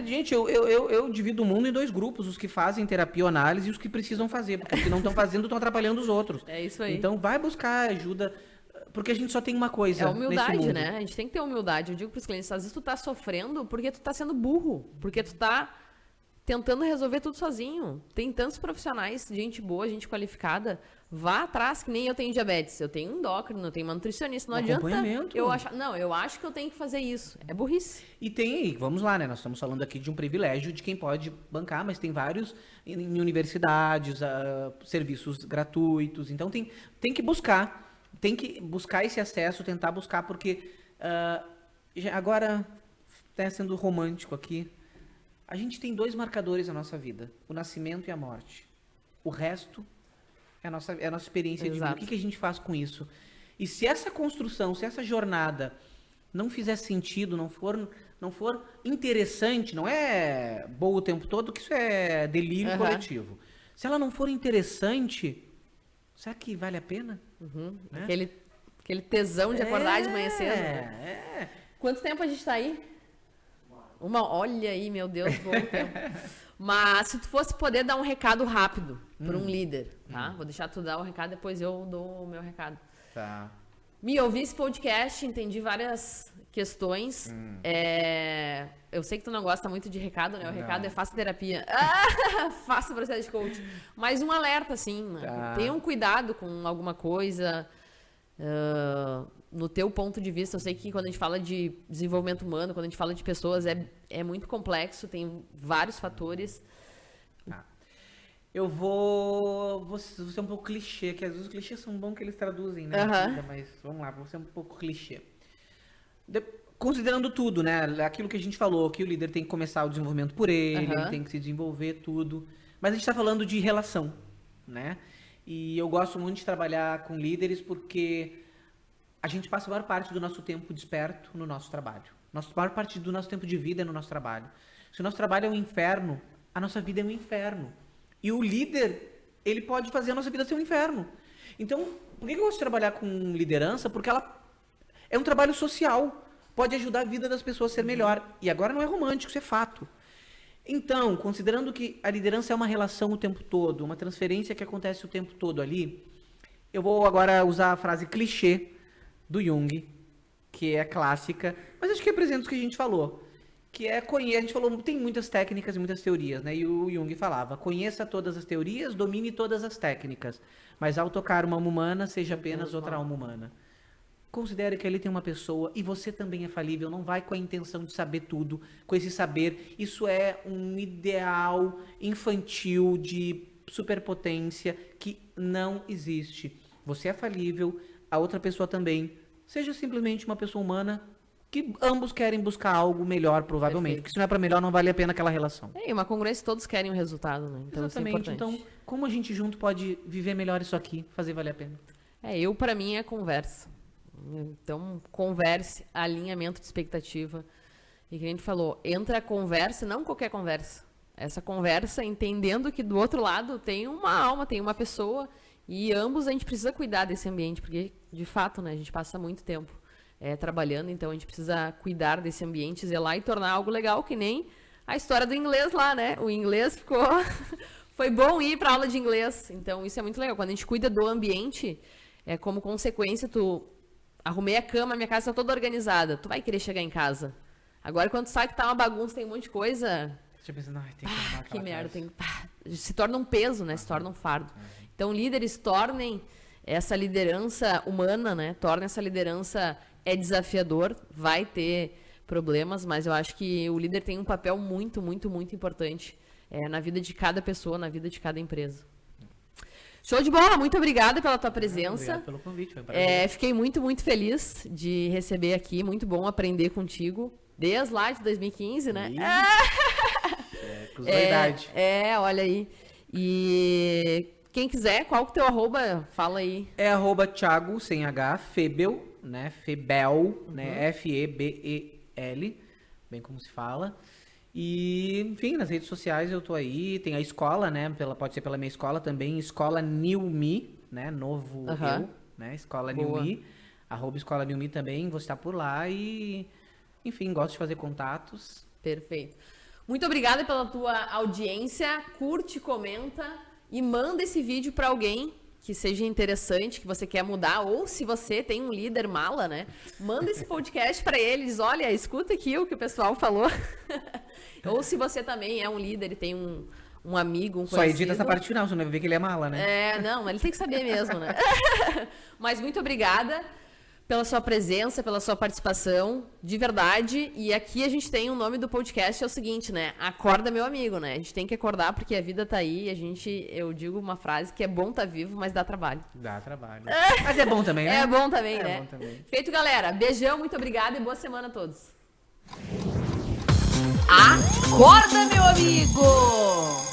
Gente, eu divido o mundo em 2 grupos, os que fazem terapia ou análise e os que precisam fazer, porque os que não estão fazendo estão atrapalhando os outros. É isso aí. Então, vai buscar ajuda, porque a gente só tem uma coisa. É humildade, nesse mundo. A gente tem que ter humildade. Eu digo para os clientes, às vezes tu tá sofrendo porque tu tá sendo burro, porque tu tá tentando resolver tudo sozinho. Tem tantos profissionais, gente boa, gente qualificada. Vá atrás, que nem eu tenho diabetes. Eu tenho um endócrino, eu tenho uma nutricionista. Não adianta eu acho que eu tenho que fazer isso. É burrice. E vamos lá, nós estamos falando aqui de um privilégio de quem pode bancar, mas tem vários em universidades, serviços gratuitos. Então tem que buscar. Tem que buscar esse acesso, tentar buscar, porque agora, tá sendo romântico aqui, a gente tem 2 marcadores na nossa vida, o nascimento e a morte. O resto É a nossa experiência de vida. Exato. O que a gente faz com isso? E se essa construção, se essa jornada não fizer sentido, não for interessante, não é boa o tempo todo, que isso é delírio coletivo. Se ela não for interessante, será que vale a pena? Né? Aquele tesão de acordar de manhã cedo. Né? Quanto tempo a gente tá aí? Olha aí, meu Deus, bom tempo. Mas se tu fosse poder dar um recado rápido para um líder, tá? Vou deixar tu dar o recado, depois eu dou o meu recado. Tá. Me ouvi esse podcast, entendi várias questões. Eu sei que tu não gosta muito de recado, né? O recado é faça terapia. Faça processo de coaching. Mas um alerta, assim, né? Tá. Tenham cuidado com alguma coisa. No teu ponto de vista, eu sei que quando a gente fala de desenvolvimento humano, quando a gente fala de pessoas, é muito complexo, tem vários fatores. Eu vou ser um pouco clichê, que às vezes os clichês são bons que eles traduzem, né? Mas vamos lá, vou ser um pouco clichê. Considerando tudo, né? Aquilo que a gente falou, que o líder tem que começar o desenvolvimento por ele tem que se desenvolver tudo. Mas a gente está falando de relação, né? E eu gosto muito de trabalhar com líderes porque a gente passa a maior parte do nosso tempo desperto no nosso trabalho. A maior parte do nosso tempo de vida é no nosso trabalho. Se o nosso trabalho é um inferno, a nossa vida é um inferno. E o líder, ele pode fazer a nossa vida ser um inferno. Então, por que eu gosto de trabalhar com liderança? Porque ela é um trabalho social. Pode ajudar a vida das pessoas a ser melhor. E agora não é romântico, isso é fato. Então, considerando que a liderança é uma relação o tempo todo, uma transferência que acontece o tempo todo ali, eu vou agora usar a frase clichê do Jung, que é clássica, mas acho que representa o que a gente falou. Que é a gente falou, tem muitas técnicas e muitas teorias, né? E o Jung falava, conheça todas as teorias, domine todas as técnicas, mas ao tocar uma alma humana, seja apenas outra alma humana. Considere que ali tem uma pessoa e você também é falível, não vai com a intenção de saber tudo, com esse saber. Isso é um ideal infantil de superpotência que não existe. Você é falível, a outra pessoa também. Seja simplesmente uma pessoa humana que ambos querem buscar algo melhor, provavelmente. Perfeito. Porque se não é para melhor, não vale a pena aquela relação. E uma congruência, todos querem o resultado, né? Então Exatamente. isso é importante. Então, como a gente junto pode viver melhor isso aqui, fazer valer a pena? Para mim, é conversa. Então, converse, alinhamento de expectativa. E que a gente falou, entra a conversa, não qualquer conversa. Essa conversa entendendo que do outro lado tem uma alma, tem uma pessoa, e ambos a gente precisa cuidar desse ambiente, porque, de fato, né, a gente passa muito tempo trabalhando, então a gente precisa cuidar desse ambiente, zelar e tornar algo legal, que nem a história do inglês lá, né? O inglês ficou... Foi bom ir para aula de inglês, então isso é muito legal. Quando a gente cuida do ambiente, como consequência, arrumei a cama, minha casa está toda organizada, tu vai querer chegar em casa. Agora, quando tu sabe que tá uma bagunça, tem um monte de coisa... Você pensa, não, tem que arrumar que merda, casa. se torna um peso, né? Se torna um fardo. Então, líderes, tornem essa liderança humana, né? Tornem essa liderança... É desafiador, vai ter problemas, mas eu acho que o líder tem um papel muito, muito, muito importante na vida de cada pessoa, na vida de cada empresa. Show de bola, muito obrigada pela tua presença. Obrigado pelo convite, foi um prazer. Fiquei muito, muito feliz de receber aqui, muito bom aprender contigo, desde lá de 2015, né? Cruzou a idade. Olha aí. E quem quiser, qual que é o teu arroba? Fala aí. É arroba Thiago, sem H, Febel, né? Febel, né? F-E-B-E-L, bem como se fala. E, enfim, nas redes sociais eu tô aí. Tem a escola, né? Pode ser pela minha escola também, Escola New Me, né? Novo eu, né? Escola New Me, arroba Escola New Me também, vou estar por lá e, enfim, gosto de fazer contatos. Perfeito. Muito obrigada pela tua audiência, curte, comenta e manda esse vídeo para alguém que seja interessante, que você quer mudar, ou se você tem um líder mala, né? Manda esse podcast para eles, olha, escuta aqui o que o pessoal falou. Ou se você também é um líder e tem um amigo, um conhecido. Só edita essa parte final, você não vai ver que ele é mala, né? Não, ele tem que saber mesmo, né? Mas muito obrigada pela sua presença, pela sua participação, de verdade. E aqui a gente tem o nome do podcast, é o seguinte, né? Acorda, meu amigo, né? A gente tem que acordar porque a vida tá aí. Eu digo uma frase que é bom tá vivo, mas dá trabalho. Dá trabalho. Mas é bom também, né? É bom também, né? É bom também. Feito, galera. Beijão, muito obrigada e boa semana a todos. Acorda, meu amigo!